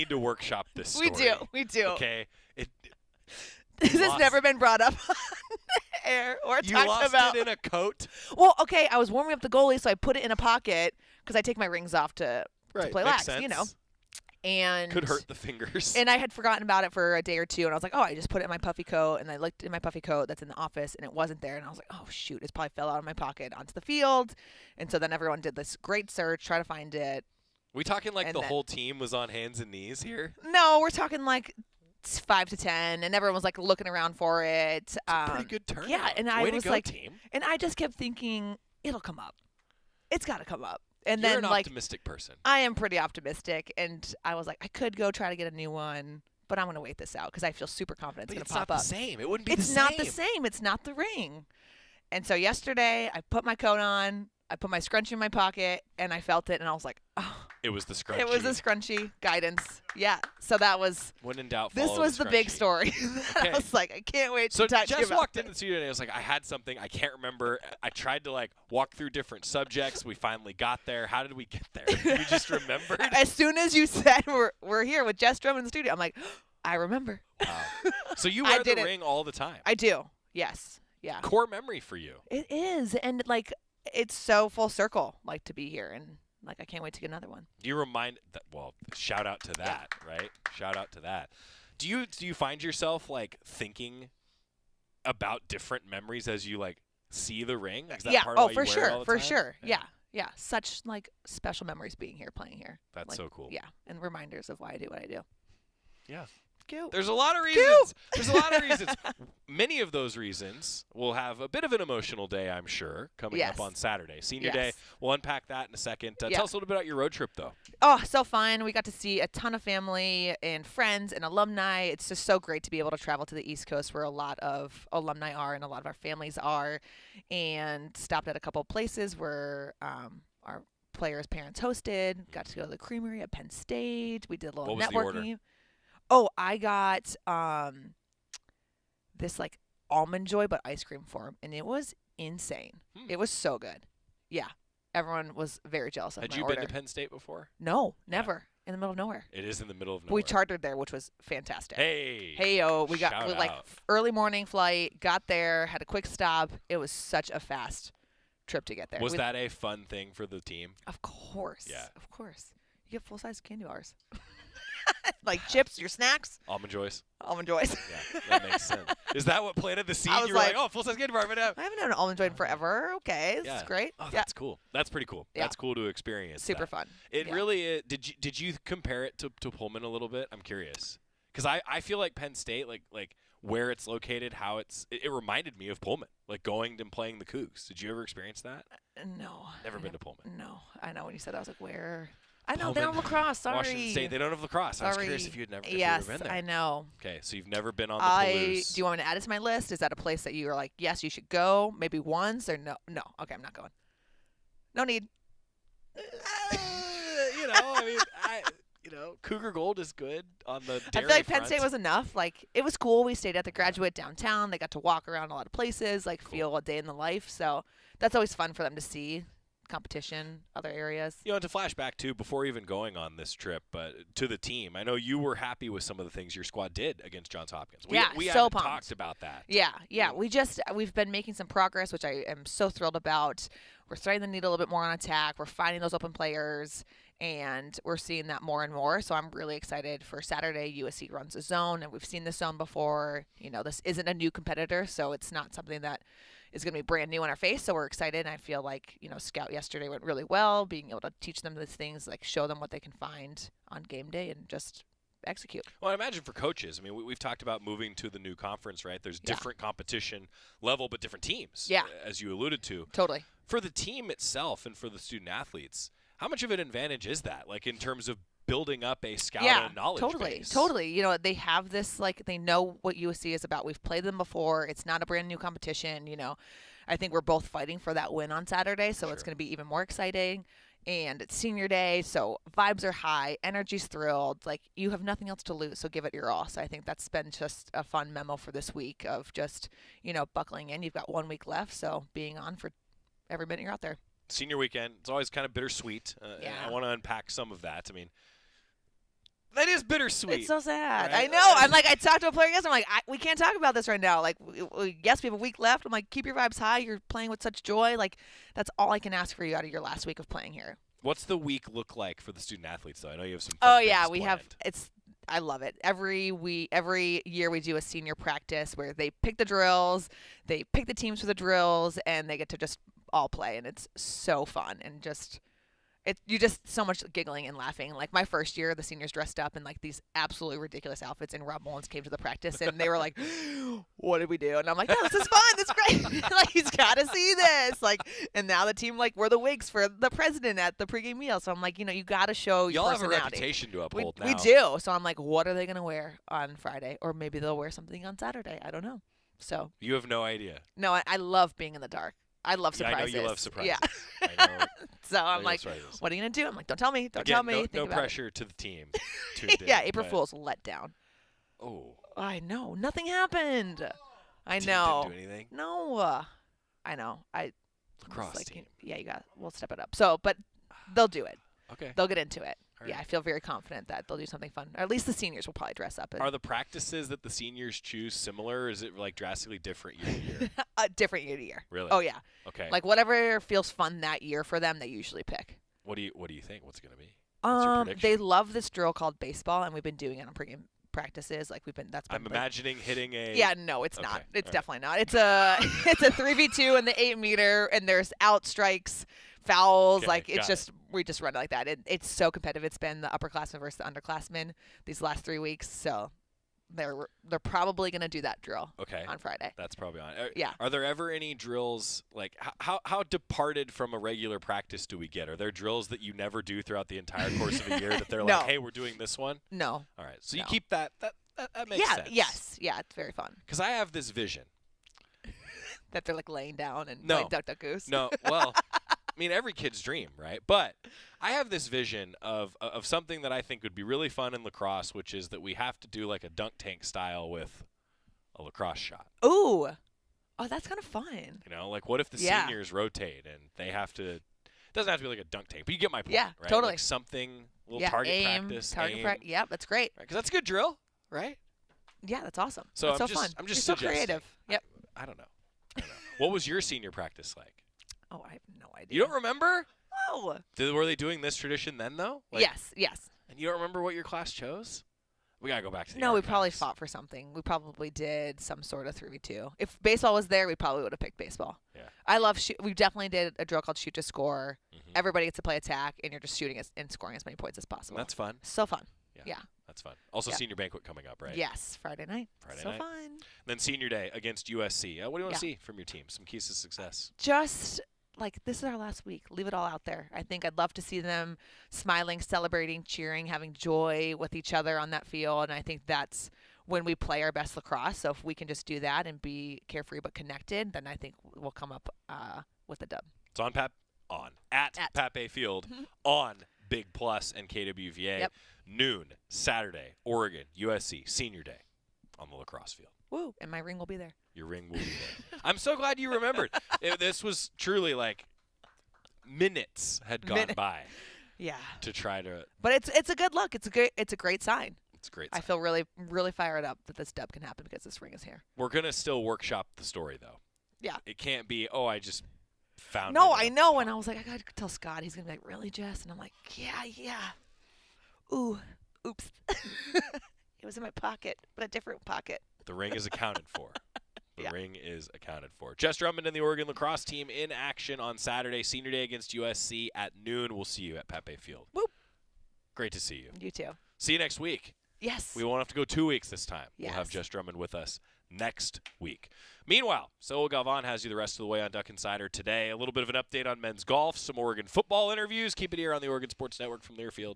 to workshop this story. We do. Okay. This has never been brought up on air or You talked lost about. it in a coat? Well, okay, I was warming up the goalie, so I put it in a pocket because I take my rings off to play makes lax, you know. sense. And Could hurt the fingers. And I had forgotten about it for a day or two, and I was like, oh, I just put it in my puffy coat, and I looked in my puffy coat that's in the office, and it wasn't there, and I was like, oh, shoot, it probably fell out of my pocket onto the field. And so then everyone did this great search, try to find it. We talking like And the then- whole team was on hands and knees here? No, we're talking like 5 to 10, and everyone was like looking around for it. Pretty good turnout. Yeah, and I Way to was go, like, team. and I just kept thinking, it'll come up. It's got to come up. And You're then an like optimistic person. I am pretty optimistic, and I was like, I could go try to get a new one, but I'm going to wait this out because I feel super confident it's going to pop up. It's not the same. It wouldn't be It's the same. not the same. It's not the ring. And so yesterday, I put my coat on, I put my scrunchie in my pocket, and I felt it, and I was like, oh. It was the scrunchie. It was a scrunchie guidance. Yeah. So that was. When in doubt, This follow was the big scrunchie. story. Okay. I was like, I can't wait So to talk to you Jess about walked it. into the studio and I was like, I had something. I can't remember. I tried to like walk through different subjects. We finally got there. How did we get there? We just remembered. As soon as you said we're here with Jess Drummond in the studio, I'm like, I remember. Wow. So you I wear the did it. ring all the time. I do. Yes. Yeah. Core memory for you. It is, and like it's so full circle, like to be here, and like I can't wait to get another one. Do you remind that? Well, shout out to that, right? Shout out to that. Do you find yourself like thinking about different memories as you like see the ring? Is that Yeah. part of Oh, why for you wear it all sure. the For time? sure. Yeah. Yeah. Such like special memories being here, playing here. That's Like, so cool. Yeah, and reminders of why I do what I do. Yeah. Cute. There's a lot of reasons. There's a lot of reasons. Many of those reasons will have a bit of an emotional day, I'm sure, coming Yes. up on Saturday. Senior Yes. Day. We'll unpack that in a second. Yeah. Tell us a little bit about your road trip, though. Oh, so fun. We got to see a ton of family and friends and alumni. It's just so great to be able to travel to the East Coast where a lot of alumni are and a lot of our families are, and stopped at a couple of places where our players' parents hosted. Got to go to the Creamery at Penn State. We did a little What was the networking. order? Oh, I got this like almond joy but ice cream form, and it was insane. It was so good. Yeah. Everyone was very jealous of Had my you order. been to Penn State before? No, never. In the middle of nowhere. It is in the middle of nowhere. We chartered there, which was fantastic. Hey. Hey-o. We got Shout like out. early morning flight, got there, had a quick stop. It was such a fast trip to get there. Was We- that a fun thing for the team? Of course. Yeah. Of course. You get full-size candy bars. Like chips, your snacks. Almond Joys. Almond Joys. Yeah, that makes sense. Is that what planted the seed? I was You were like, like, oh, full-size candy bar. I'm gonna have. I haven't had an almond joy in forever. Okay, this Yeah. is great. Oh, Yeah. that's cool. That's pretty cool. Yeah. That's cool to experience. Super that. fun. It Yeah. really did you compare it to Pullman a little bit? I'm curious because I feel like Penn State like where it's located, how it reminded me of Pullman, like going and playing the Cougs. Did you ever experience that? No. Never been to Pullman. No. I know when you said that, I was like, where? I know they don't Pullman, have lacrosse. Sorry. Washington State, they don't have lacrosse. I was curious Sorry. if you'd never Yes, been there. I know. Okay, so you've never been on the Do Palouse. you want me to add it to my list? Is that a place that you are like, yes, you should go, maybe once, or no? No. Okay, I'm not going. No need. You know, I mean, Cougar Gold is good on the I dairy feel like Penn front. State was enough. Like, it was cool. We stayed at the Graduate downtown. They got to walk around a lot of places, like feel a day in the life. So that's always fun for them to see competition, other areas. You know, and to flashback too, before even going on this trip, but to the team, I know you were happy with some of the things your squad did against Johns Hopkins. We So haven't pumped. talked about that. Yeah. We've been making some progress, which I am so thrilled about. We're threading the needle a little bit more on attack. We're finding those open players, And we're seeing that more and more. So I'm really excited for Saturday. USC runs a zone, and we've seen this zone before. This isn't a new competitor, so it's not something that is going to be brand new in our face. So we're excited. And I feel like, Scout yesterday went really well, being able to teach them these things, like show them what they can find on game day and just execute. Well, I imagine for coaches, I mean, we've talked about moving to the new conference, right? There's different competition level, but different teams, as you alluded to. Totally. For the team itself and for the student athletes, how much of an advantage is that, like in terms of building up a scout and knowledge base? Totally. They have this, like, they know what USC is about. We've played them before. It's not a brand new competition. I think we're both fighting for that win on Saturday, so it's going to be even more exciting. And it's senior day, so vibes are high, energy's thrilled. Like, you have nothing else to lose, so give it your all. So I think that's been just a fun memo for this week of just, buckling in. You've got 1 week left, so being on for every minute you're out there. Senior weekend, it's always kind of bittersweet. And I want to unpack some of that. I mean, that is bittersweet. It's so sad. Right? I know. I'm like, I talked to a player yesterday. I'm like, we can't talk about this right now. Like, yes, we have a week left. I'm like, keep your vibes high. You're playing with such joy. Like, that's all I can ask for you out of your last week of playing here. What's the week look like for the student athletes, though? I know you have some. Oh yeah, we have. I love it. Every year we do a senior practice where they pick the drills, they pick the teams for the drills, and they get to just all play, and it's so fun and just. You just so much giggling and laughing. Like my first year, the seniors dressed up in like these absolutely ridiculous outfits, and Rob Mullins came to the practice, and they were like, "What did we do?" And I'm like, "No, this is fun. This is great. Like he's got to see this." Like, and now the team we're the wigs for the president at the pregame meal. So I'm like, you got to show your personality. Y'all have a reputation to uphold now. We do. So I'm like, what are they gonna wear on Friday, or maybe they'll wear something on Saturday? I don't know. So you have no idea. No, I love being in the dark. I love surprises. I know you love surprises. Yeah. I know. So I'm like, what are you going to do? I'm like, don't tell me. Don't tell me. No pressure to the team. Yeah, April Fool's let down. Oh. I know. Nothing happened. I know. Didn't do anything? No. I know. Lacrosse team. Yeah, we'll step it up. So, but they'll do it. Okay. They'll get into it. All Yeah, right. I feel very confident that they'll do something fun. Or at least the seniors will probably dress up. Are the practices that the seniors choose similar, or is it like drastically different year to year? Different year to year. Really? Oh yeah. Okay. Like whatever feels fun that year for them, they usually pick. What do you think? What's it gonna be? What's your prediction? They love this drill called baseball, and we've been doing it on pregame practices. Like I'm imagining hitting a. Yeah, no, it's Okay, not. It's all right. definitely not. It's a 3v2 in the 8-meter, and there's out strikes, fouls. Okay, like it's got just we just run it like that. It's so competitive. It's been the upperclassmen versus the underclassmen these last 3 weeks. So they're probably gonna do that drill. On Friday. That's probably on. Yeah. Are there ever any drills like how departed from a regular practice do we get? Are there drills that you never do throughout the entire course of a year that they're No. like, hey, we're doing this one? No. All right. So you No. keep that makes sense. Yes. Yeah. It's very fun. Because I have this vision. That they're like laying down and No. playing duck duck goose. No. Well, I mean, every kid's dream, right? But I have this vision of something that I think would be really fun in lacrosse, which is that we have to do like a dunk tank style with a lacrosse shot. Ooh. Oh, that's kind of fun. You know, like what if the Yeah. seniors rotate and they have to? It doesn't have to be like a dunk tank, but you get my point. Yeah, right? totally. Like something, a little Yeah, target aim, practice. target aim. practice. Yeah, that's great. Because that's a good drill, right? Yeah, that's awesome. So that's I'm so just, fun. I'm just You're so suggesting. creative. Yep. I don't know. What was your senior practice like? Oh, I have no idea. You don't remember? No. Were they doing this tradition then, though? Like, Yes. And you don't remember what your class chose? We gotta go back to the No, we archives. probably fought for something. We probably did some sort of 3v2. If baseball was there, we probably would have picked baseball. Yeah. I love we definitely did a drill called shoot to score. Everybody gets to play attack, and you're just shooting and scoring as many points as possible. That's fun. So fun. Yeah. That's fun. Also, Yeah. senior banquet coming up, right? Yes, Friday night. Friday so night. fun. Then senior day against USC. What do you want to Yeah. see from your team? Some keys to success. Just like this is our last week. Leave it all out there. I think I'd love to see them smiling, celebrating, cheering, having joy with each other on that field. And I think that's when we play our best lacrosse. So if we can just do that and be carefree but connected, then I think we'll come up with a dub. It's on at Pape Field on Big Plus and KWVA. Yep. Noon Saturday, Oregon, USC senior day on the lacrosse field. Woo! And my ring will be there. Your ring will be there. I'm so glad you remembered. This was truly like minutes had gone by. Yeah. To try to. But it's a good look. It's a great sign. It's a great I feel really, really fired up that this dub can happen because this ring is here. We're gonna still workshop the story though. Yeah. It can't be, oh, I just found No, it. I know. And I was like, I got to tell Scott. He's going to be like, really, Jess? And I'm like, yeah. Ooh, oops. It was in my pocket, but a different pocket. The ring is accounted for. The ring is accounted for. Jess Drummond and the Oregon Lacrosse team in action on Saturday, Senior Day against USC at noon. We'll see you at Pepe Field. Whoop. Great to see you. You too. See you next week. Yes. We won't have to go 2 weeks this time. Yes. We'll have Jess Drummond with us next week. Meanwhile, Saul Galvan has you the rest of the way on Duck Insider today. A little bit of an update on men's golf, some Oregon football interviews. Keep it here on the Oregon Sports Network from Learfield.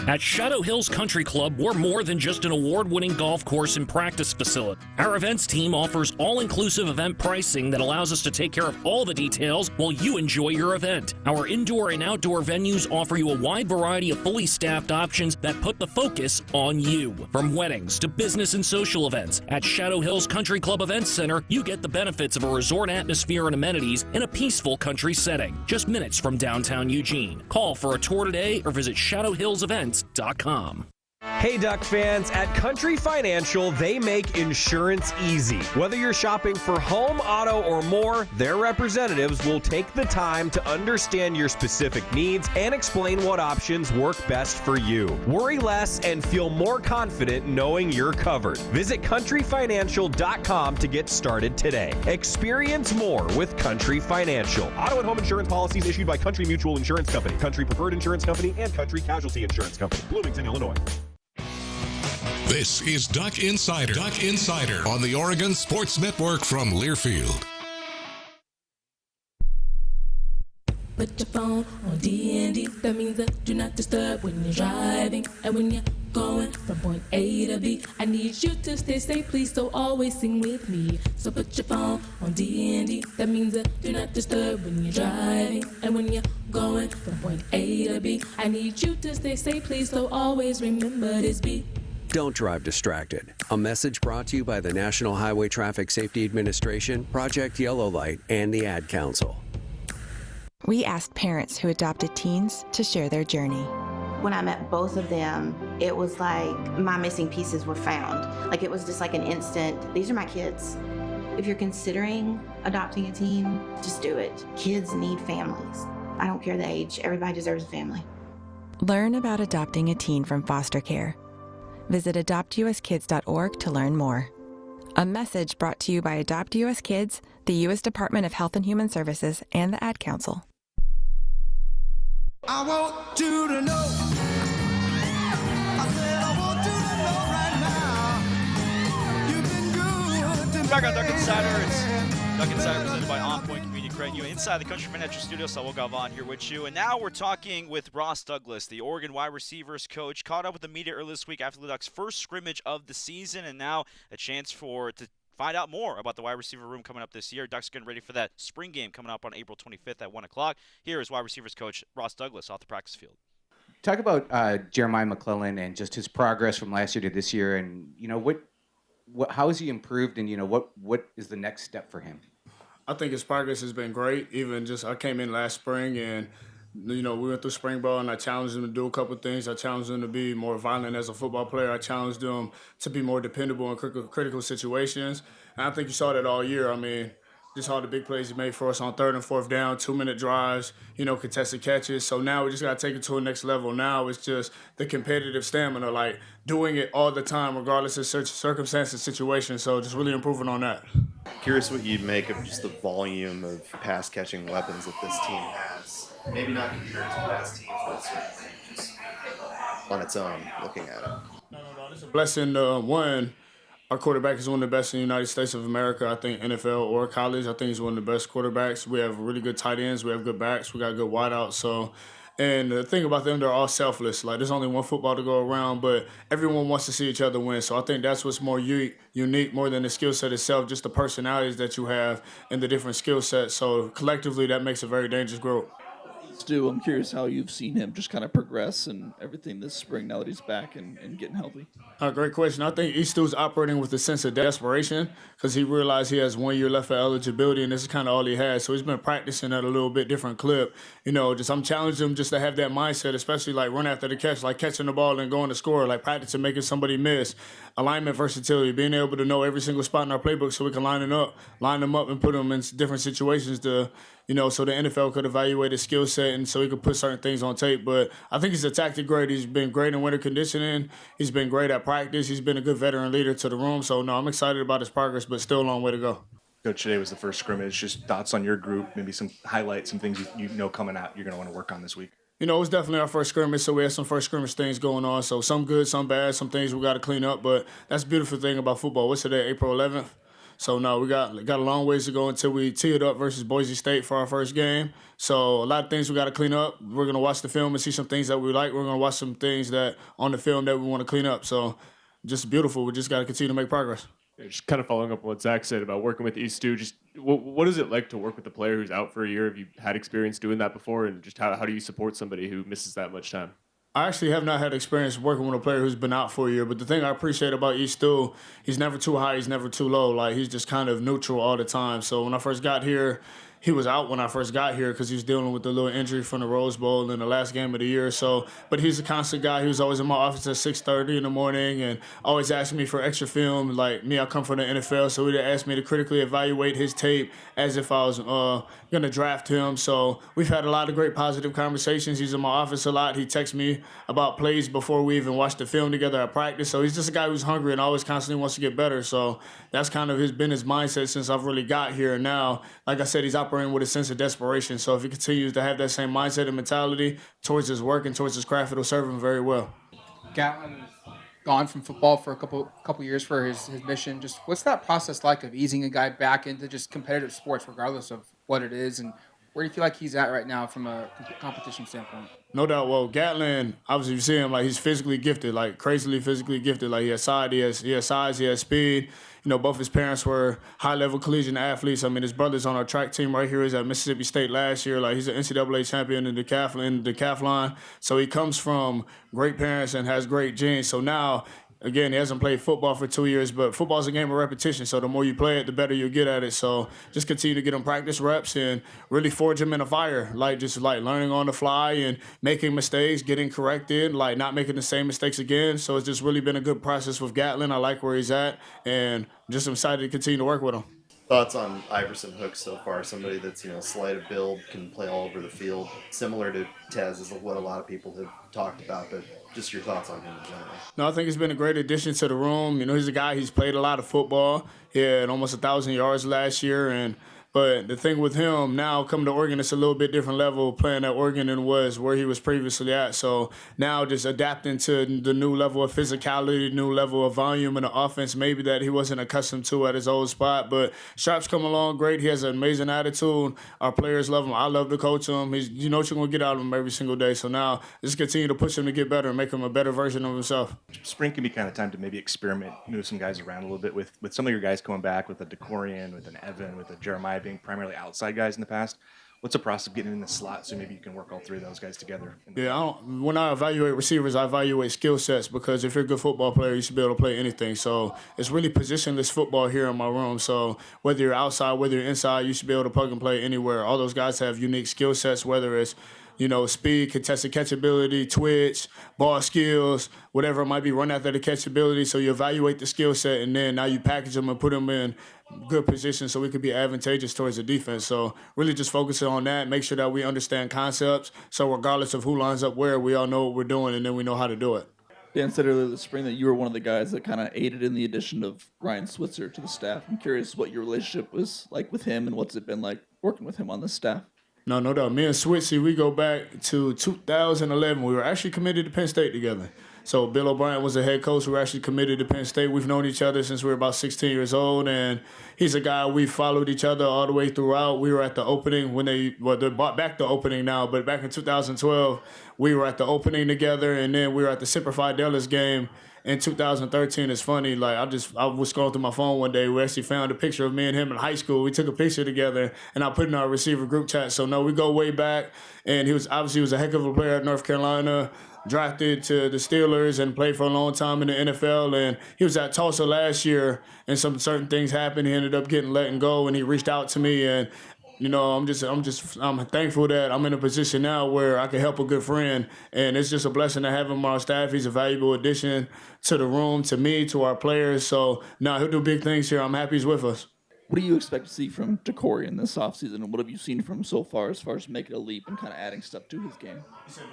At Shadow Hills Country Club, we're more than just an award-winning golf course and practice facility. Our events team offers all-inclusive event pricing that allows us to take care of all the details while you enjoy your event. Our indoor and outdoor venues offer you a wide variety of fully staffed options that put the focus on you. From weddings to business and social events, at Shadow Hills Country Club Events Center, you get the benefits of a resort atmosphere and amenities in a peaceful country setting, just minutes from downtown Eugene. Call for a tour today or visit shadowhillsevents.com. Hey Duck fans, at Country Financial, they make insurance easy. Whether you're shopping for home, auto, or more, their representatives will take the time to understand your specific needs and explain what options work best for you. Worry less and feel more confident knowing you're covered. Visit countryfinancial.com to get started today. Experience more with Country Financial. Auto and home insurance policies issued by Country Mutual Insurance Company, Country Preferred Insurance Company, and Country Casualty Insurance Company, Bloomington, Illinois. This is Duck Insider. Duck Insider on the Oregon Sports Network from Learfield. Put your phone on D&D. That means that do not disturb when you're driving. And when you're going from point A to B, I need you to stay safe, please, so always sing with me. So put your phone on D&D. That means that do not disturb when you're driving. And when you're going from point A to B, I need you to stay safe, please, so always remember this beat. Don't drive distracted. A message brought to you by the National Highway Traffic Safety Administration, Project Yellow Light, and the Ad Council. We asked parents who adopted teens to share their journey. When I met both of them, it was like my missing pieces were found. Like it was just like an instant, these are my kids. If you're considering adopting a teen, just do it. Kids need families. I don't care the age, everybody deserves a family. Learn about adopting a teen from foster care. Visit adoptuskids.org to learn more. A message brought to you by Adopt US Kids, the U.S. Department of Health and Human Services, and the Ad Council. I want you to know. I said I want you to know right now. You've been good to me. Back on Duck Insider. It's Duck Insider presented by OnPoint Community Credit Union. Inside the Country Financial Studio, Saul Galvan here with you. And now we're talking with Ross Douglas, the Oregon wide receivers coach. Caught up with the media earlier this week after the Ducks' first scrimmage of the season, and now a chance to find out more about the wide receiver room coming up this year. Ducks getting ready for that spring game coming up on April 25th at 1 o'clock. Here is wide receivers coach Ross Douglas off the practice field. Talk about Jeremiah McClellan and just his progress from last year to this year, and how has he improved, and what is the next step for him? I think his progress has been great. Even just I came in last spring and we went through spring ball and I challenged him to do a couple things. I challenged him to be more violent as a football player. I challenged him to be more dependable in critical situations. And I think you saw that all year. I mean, just all the big plays he made for us on 3rd and 4th down, 2-minute drives, contested catches. So now we just got to take it to a next level. Now it's just the competitive stamina, like doing it all the time, regardless of circumstances, situation. So just really improving on that. Curious what you'd make of just the volume of pass-catching weapons that this team has. Maybe not compared to past teams, but certainly just on its own, looking at it. No, it's a blessing. One, our quarterback is one of the best in the United States of America. I think NFL or college, I think he's one of the best quarterbacks. We have really good tight ends. We have good backs. We got good wideouts. And the thing about them, they're all selfless. Like, there's only one football to go around, but everyone wants to see each other win. So I think that's what's more unique more than the skill set itself, just the personalities that you have and the different skill sets. So collectively, that makes a very dangerous group. Stu, I'm curious how you've seen him just kind of progress and everything this spring now that he's back and getting healthy. Great question. I think Stu's operating with a sense of desperation because he realized he has 1 year left for eligibility, and this is kind of all he has. So he's been practicing at a little bit different clip. I'm challenging him just to have that mindset, especially like run after the catch, like catching the ball and going to score, like practicing making somebody miss. Alignment versatility, being able to know every single spot in our playbook so we can line them up and put them in different situations to so the NFL could evaluate his skill set and so he could put certain things on tape. But I think he's a tactic great. He's been great in winter conditioning. He's been great at practice. He's been a good veteran leader to the room. So, no, I'm excited about his progress, but still a long way to go. Coach, today was the first scrimmage. Just thoughts on your group, maybe some highlights, some things you know coming out you're going to want to work on this week. It was definitely our first scrimmage, so we had some first scrimmage things going on. So some good, some bad, some things we got to clean up. But that's the beautiful thing about football. What's today, April 11th? So, no, we got a long ways to go until we tee it up versus Boise State for our first game. So a lot of things we got to clean up. We're going to watch the film and see some things that we like. We're going to watch some things that on the film that we want to clean up. So just beautiful. We just got to continue to make progress. Just kind of following up on what Zach said about working with these two, just what is it like to work with a player who's out for a year? Have you had experience doing that before? And just how do you support somebody who misses that much time? I actually have not had experience working with a player who's been out for a year, but the thing I appreciate about East he's never too high, he's never too low. Like, he's just kind of neutral all the time. So when I first got here, he was out when I first got here because he was dealing with a little injury from the Rose Bowl in the last game of the year. So, but he's a constant guy. He was always in my office at 6:30 in the morning and always asking me for extra film. Like me, I come from the NFL, so he'd ask me to critically evaluate his tape as if I was going to draft him. So we've had a lot of great positive conversations. He's in my office a lot. He texts me about plays before we even watch the film together at practice. So he's just a guy who's hungry and always constantly wants to get better. So that's kind of been his mindset since I've really got here. And now, like I said, he's operating with a sense of desperation. So if he continues to have that same mindset and mentality towards his work and towards his craft, it'll serve him very well. Gatlin gone from football for a couple years for his mission. Just what's that process like of easing a guy back into just competitive sports, regardless of what it is, and where do you feel like he's at right now from a competition standpoint? No doubt. Well, Gatlin, obviously you see him, like, he's physically gifted, like crazily physically gifted. Like, he has size, he has speed. Both his parents were high-level collegiate athletes. I mean, his brother's on our track team right here. He's at Mississippi State last year. Like, he's an NCAA champion in decathlon. So he comes from great parents and has great genes. So now, again, he hasn't played football for 2 years, but football's a game of repetition. So the more you play it, the better you'll get at it. So just continue to get him practice reps and really forge him in a fire. Like, just like learning on the fly and making mistakes, getting corrected, like not making the same mistakes again. So it's just really been a good process with Gatlin. I like where he's at, and just excited to continue to work with him. Thoughts on Iverson Hooks so far? Somebody that's slight of build, can play all over the field, similar to Tez is what a lot of people have talked about, but just your thoughts on him in general. No, I think it's been a great addition to the room. He's a guy, he's played a lot of football. He had almost 1,000 yards last year, but the thing with him now coming to Oregon, it's a little bit different level playing at Oregon than was where he was previously at. So now just adapting to the new level of physicality, new level of volume in the offense, maybe that he wasn't accustomed to at his old spot. But Sharp's come along great. He has an amazing attitude. Our players love him. I love to coach him. What you're going to get out of him every single day. So now just continue to push him to get better and make him a better version of himself. Spring can be kind of time to maybe experiment, move some guys around a little bit with some of your guys coming back, with a DeCorian, with an Evan, with a Jeremiah being primarily outside guys in the past. What's the process of getting in the slot so maybe you can work all three of those guys together? Yeah, when I evaluate receivers, I evaluate skill sets, because if you're a good football player, you should be able to play anything. So it's really positionless football here in my room. So whether you're outside, whether you're inside, you should be able to plug and play anywhere. All those guys have unique skill sets, whether it's speed, contested catchability, twitch, ball skills, whatever it might be, run after the catchability. So you evaluate the skill set, and then now you package them and put them in good positions so we could be advantageous towards the defense. So really just focusing on that, make sure that we understand concepts. So regardless of who lines up where, we all know what we're doing, and then we know how to do it. Dan said earlier this spring that you were one of the guys that kind of aided in the addition of Ryan Switzer to the staff. I'm curious what your relationship was like with him, and what's it been like working with him on the staff? No doubt. Me and Switzy, we go back to 2011. We were actually committed to Penn State together. So Bill O'Brien was the head coach. We were actually committed to Penn State. We've known each other since we were about 16 years old, and he's a guy we followed each other all the way throughout. We were at the opening when they brought back the opening now, but back in 2012, we were at the opening together, and then we were at the Semper Fidelis game in 2013. It's funny, like I was scrolling through my phone one day. We actually found a picture of me and him in high school. We took a picture together, and I put it in our receiver group chat. So no, we go way back, and he was a heck of a player at North Carolina. Drafted to the Steelers and played for a long time in the NFL, and he was at Tulsa last year, and some certain things happened. He ended up getting let go, and he reached out to me, and I'm thankful that I'm in a position now where I can help a good friend, and it's just a blessing to have him on our staff. He's a valuable addition to the room, to me, to our players. So now he'll do big things here. I'm happy he's with us. What do you expect to see from Decorian this offseason, and what have you seen from him so far as making a leap and kind of adding stuff to his game? You said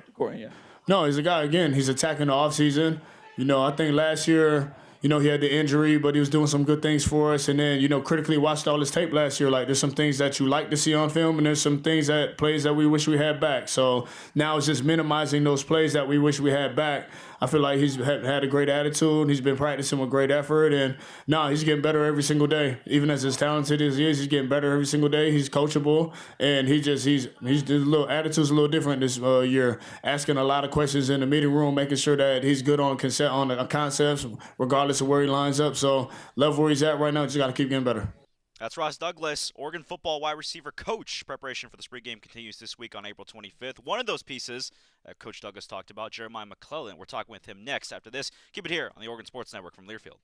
Decorian, yeah. No, he's a guy, again, he's attacking the offseason. I think last year, he had the injury, but he was doing some good things for us. And then, critically watched all his tape last year. Like, there's some things that you like to see on film, and there's some plays that we wish we had back. So now it's just minimizing those plays that we wish we had back. I feel like he's had a great attitude. He's been practicing with great effort. And he's getting better every single day. Even as talented as he is, he's getting better every single day. He's coachable. And his attitude's a little different this year. Asking a lot of questions in the meeting room, making sure that he's good on the concepts, regardless of where he lines up. So love where he's at right now. Just got to keep getting better. That's Ross Douglas, Oregon football wide receiver coach. Preparation for the spring game continues this week on April 25th. One of those pieces that Coach Douglas talked about, Jeremiah McClellan. We're talking with him next after this. Keep it here on the Oregon Sports Network from Learfield.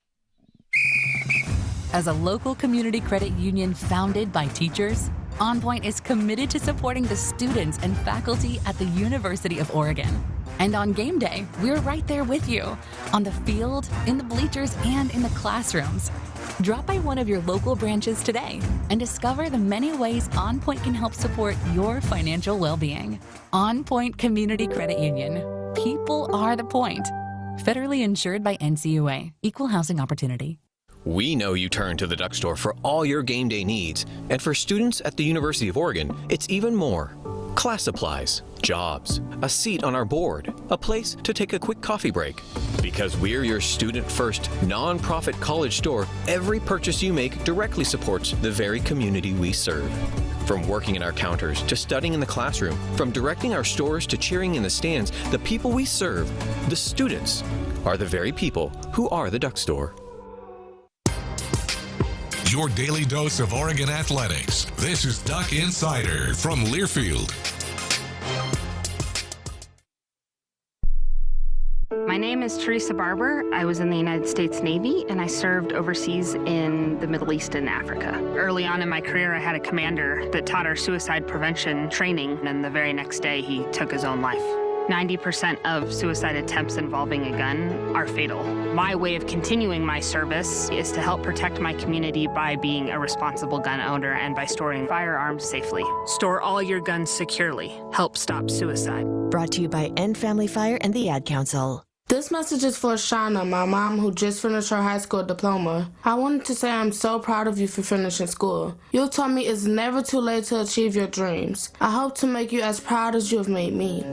As a local community credit union founded by teachers, OnPoint is committed to supporting the students and faculty at the University of Oregon. And on game day, we're right there with you, on the field, in the bleachers, and in the classrooms. Drop by one of your local branches today and discover the many ways OnPoint can help support your financial well-being. OnPoint Community Credit Union. People are the point. Federally insured by NCUA. Equal housing opportunity. We know you turn to the Duck Store for all your game day needs. And for students at the University of Oregon, it's even more. Class supplies, jobs, a seat on our board, a place to take a quick coffee break. Because we're your student-first, non-profit college store, every purchase you make directly supports the very community we serve. From working in our counters to studying in the classroom, from directing our stores to cheering in the stands, the people we serve, the students, are the very people who are the Duck Store. Your daily dose of Oregon athletics. This is Duck Insider from Learfield. My name is Teresa Barber. I was in the United States Navy, and I served overseas in the Middle East and Africa. Early on in my career, I had a commander that taught our suicide prevention training, and the very next day, he took his own life. 90% of suicide attempts involving a gun are fatal. My way of continuing my service is to help protect my community by being a responsible gun owner and by storing firearms safely. Store all your guns securely. Help stop suicide. Brought to you by End Family Fire and the Ad Council. This message is for Shauna, my mom, who just finished her high school diploma. I wanted to say I'm so proud of you for finishing school. You told me it's never too late to achieve your dreams. I hope to make you as proud as you have made me.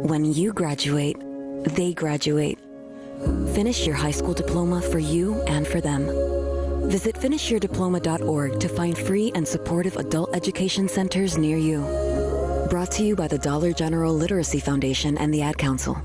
When you graduate, they graduate. Finish your high school diploma for you and for them. Visit finishyourdiploma.org to find free and supportive adult education centers near you. Brought to you by the Dollar General Literacy Foundation and the Ad Council.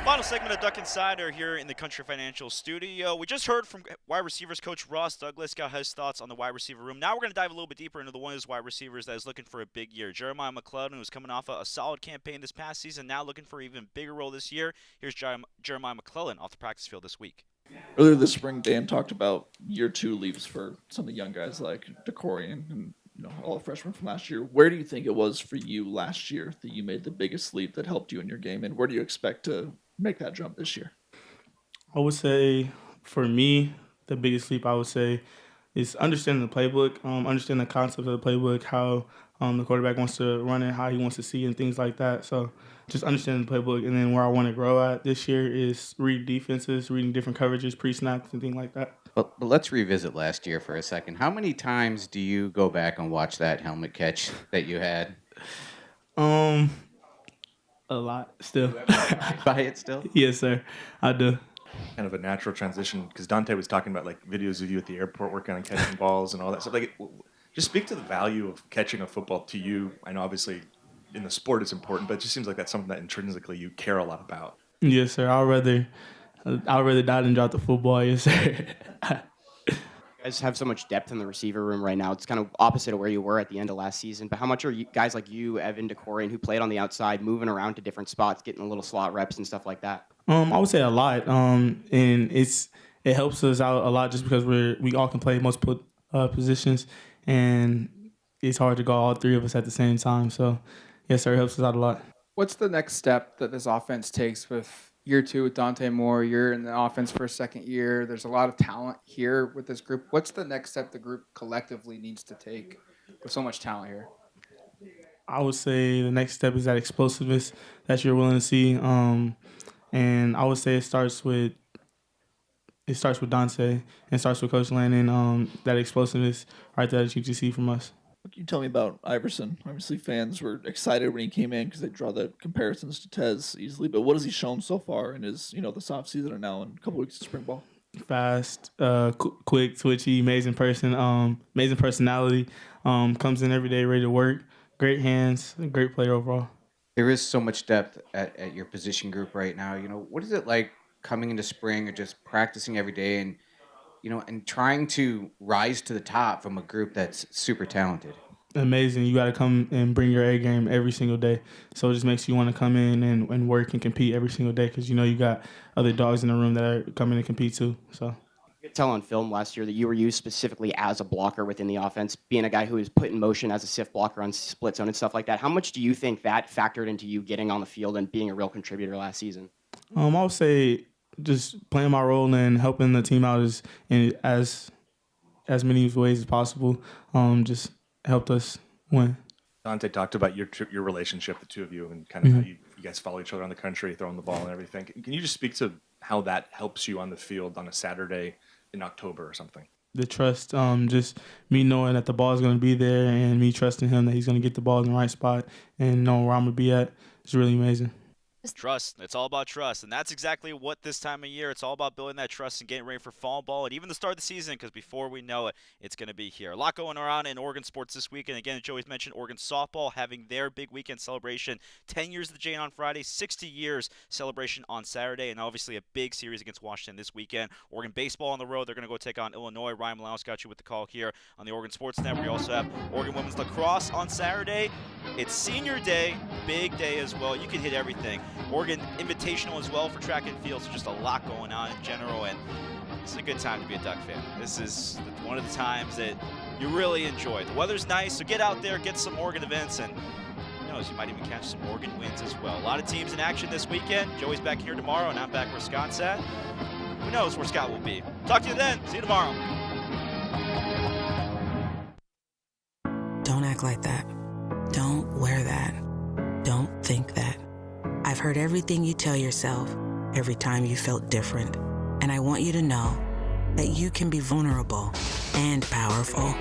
Final segment of Duck Insider here in the Country Financial studio. We just heard from wide receivers coach Ross Douglas, got his thoughts on the wide receiver room. Now we're going to dive a little bit deeper into the one of his wide receivers that is looking for a big year. Jeremiah McClellan, who's coming off a solid campaign this past season, now looking for an even bigger role this year. Here's Jeremiah McClellan off the practice field this week. Earlier this spring, Dan talked about year 2 leaps for some of the young guys like Decorian and all the freshmen from last year. Where do you think it was for you last year that you made the biggest leap that helped you in your game, and where do you expect to make that jump this year? I would say, for me, the biggest leap I would say is understanding the playbook, understanding the concept of the playbook, how the quarterback wants to run it, how he wants to see and things like that. So just understanding the playbook, and then where I want to grow at this year is read defenses, reading different coverages, pre-snaps, and things like that. But let's revisit last year for a second. How many times do you go back and watch that helmet catch that you had? A lot still. By it still? Yes, sir. I do. Kind of a natural transition, because Dante was talking about like videos of you at the airport working on catching balls and all that stuff. Like, just speak to the value of catching a football to you. I know obviously in the sport it's important, but it just seems like that's something that intrinsically you care a lot about. Yes, sir. I'd rather die than drop the football. Yes, sir. You guys have so much depth in the receiver room right now. It's kind of opposite of where you were at the end of last season. But how much are you guys like you, Evan, Decorian, who played on the outside, moving around to different spots, getting a little slot reps and stuff like that? I would say a lot. And it it helps us out a lot just because we all can play multiple positions, and it's hard to go all three of us at the same time. So, yes, sir, it helps us out a lot. What's the next step that this offense takes with year 2 with Dante Moore? You're in the offense for a second year. There's a lot of talent here with this group. What's the next step the group collectively needs to take with so much talent here? I would say the next step is that explosiveness that you're willing to see, and I would say it starts with Dante and starts with Coach Lanning. That explosiveness right there that you can see from us. What can you tell me about Iverson? Obviously, fans were excited when he came in because they draw the comparisons to Tez easily. But what has he shown so far in his, this offseason and now in a couple weeks of spring ball? Fast, quick, twitchy, amazing person, amazing personality. Comes in every day ready to work. Great hands, great player overall. There is so much depth at your position group right now. What is it like coming into spring or just practicing every day and trying to rise to the top from a group that's super talented? Amazing. You got to come and bring your A game every single day. So it just makes you want to come in and work and compete every single day because you got other dogs in the room that are coming to compete too. So. You could tell on film last year that you were used specifically as a blocker within the offense, being a guy who was put in motion as a SIF blocker on split zone and stuff like that. How much do you think that factored into you getting on the field and being a real contributor last season? I would say just playing my role and helping the team out in as many ways as possible. Just helped us win. Dante talked about your relationship, the two of you, and kind of how you guys follow each other around the country, throwing the ball and everything. Can you just speak to how that helps you on the field on a Saturday in October or something? The trust, just me knowing that the ball is going to be there and me trusting him that he's going to get the ball in the right spot and knowing where I'm going to be at is really amazing. Trust. It's all about trust, and that's exactly what this time of year, it's all about building that trust and getting ready for fall ball and even the start of the season, because before we know it, it's going to be here. A lot going on in Oregon sports this week, and again, Joey's mentioned Oregon softball having their big weekend celebration. 10 years of the Jane on Friday, 60 years celebration on Saturday, and obviously a big series against Washington this weekend. Oregon baseball on the road, they're going to go take on Illinois. Ryan Malaus got you with the call here on the Oregon Sports Network. We also have Oregon women's lacrosse on Saturday. It's senior day, big day as well. You can hit everything. Oregon Invitational as well for track and field, so just a lot going on in general, and it's a good time to be a Duck fan. This is one of the times that you really enjoy. The weather's nice, so get out there, get some Oregon events, and who knows, you might even catch some Oregon wins as well. A lot of teams in action this weekend. Joey's back here tomorrow, and I'm back where Scott's at. Who knows where Scott will be. Talk to you then. See you tomorrow. Don't act like that. Don't wear that. Don't think that. I've heard everything you tell yourself every time you felt different. And I want you to know that you can be vulnerable and powerful.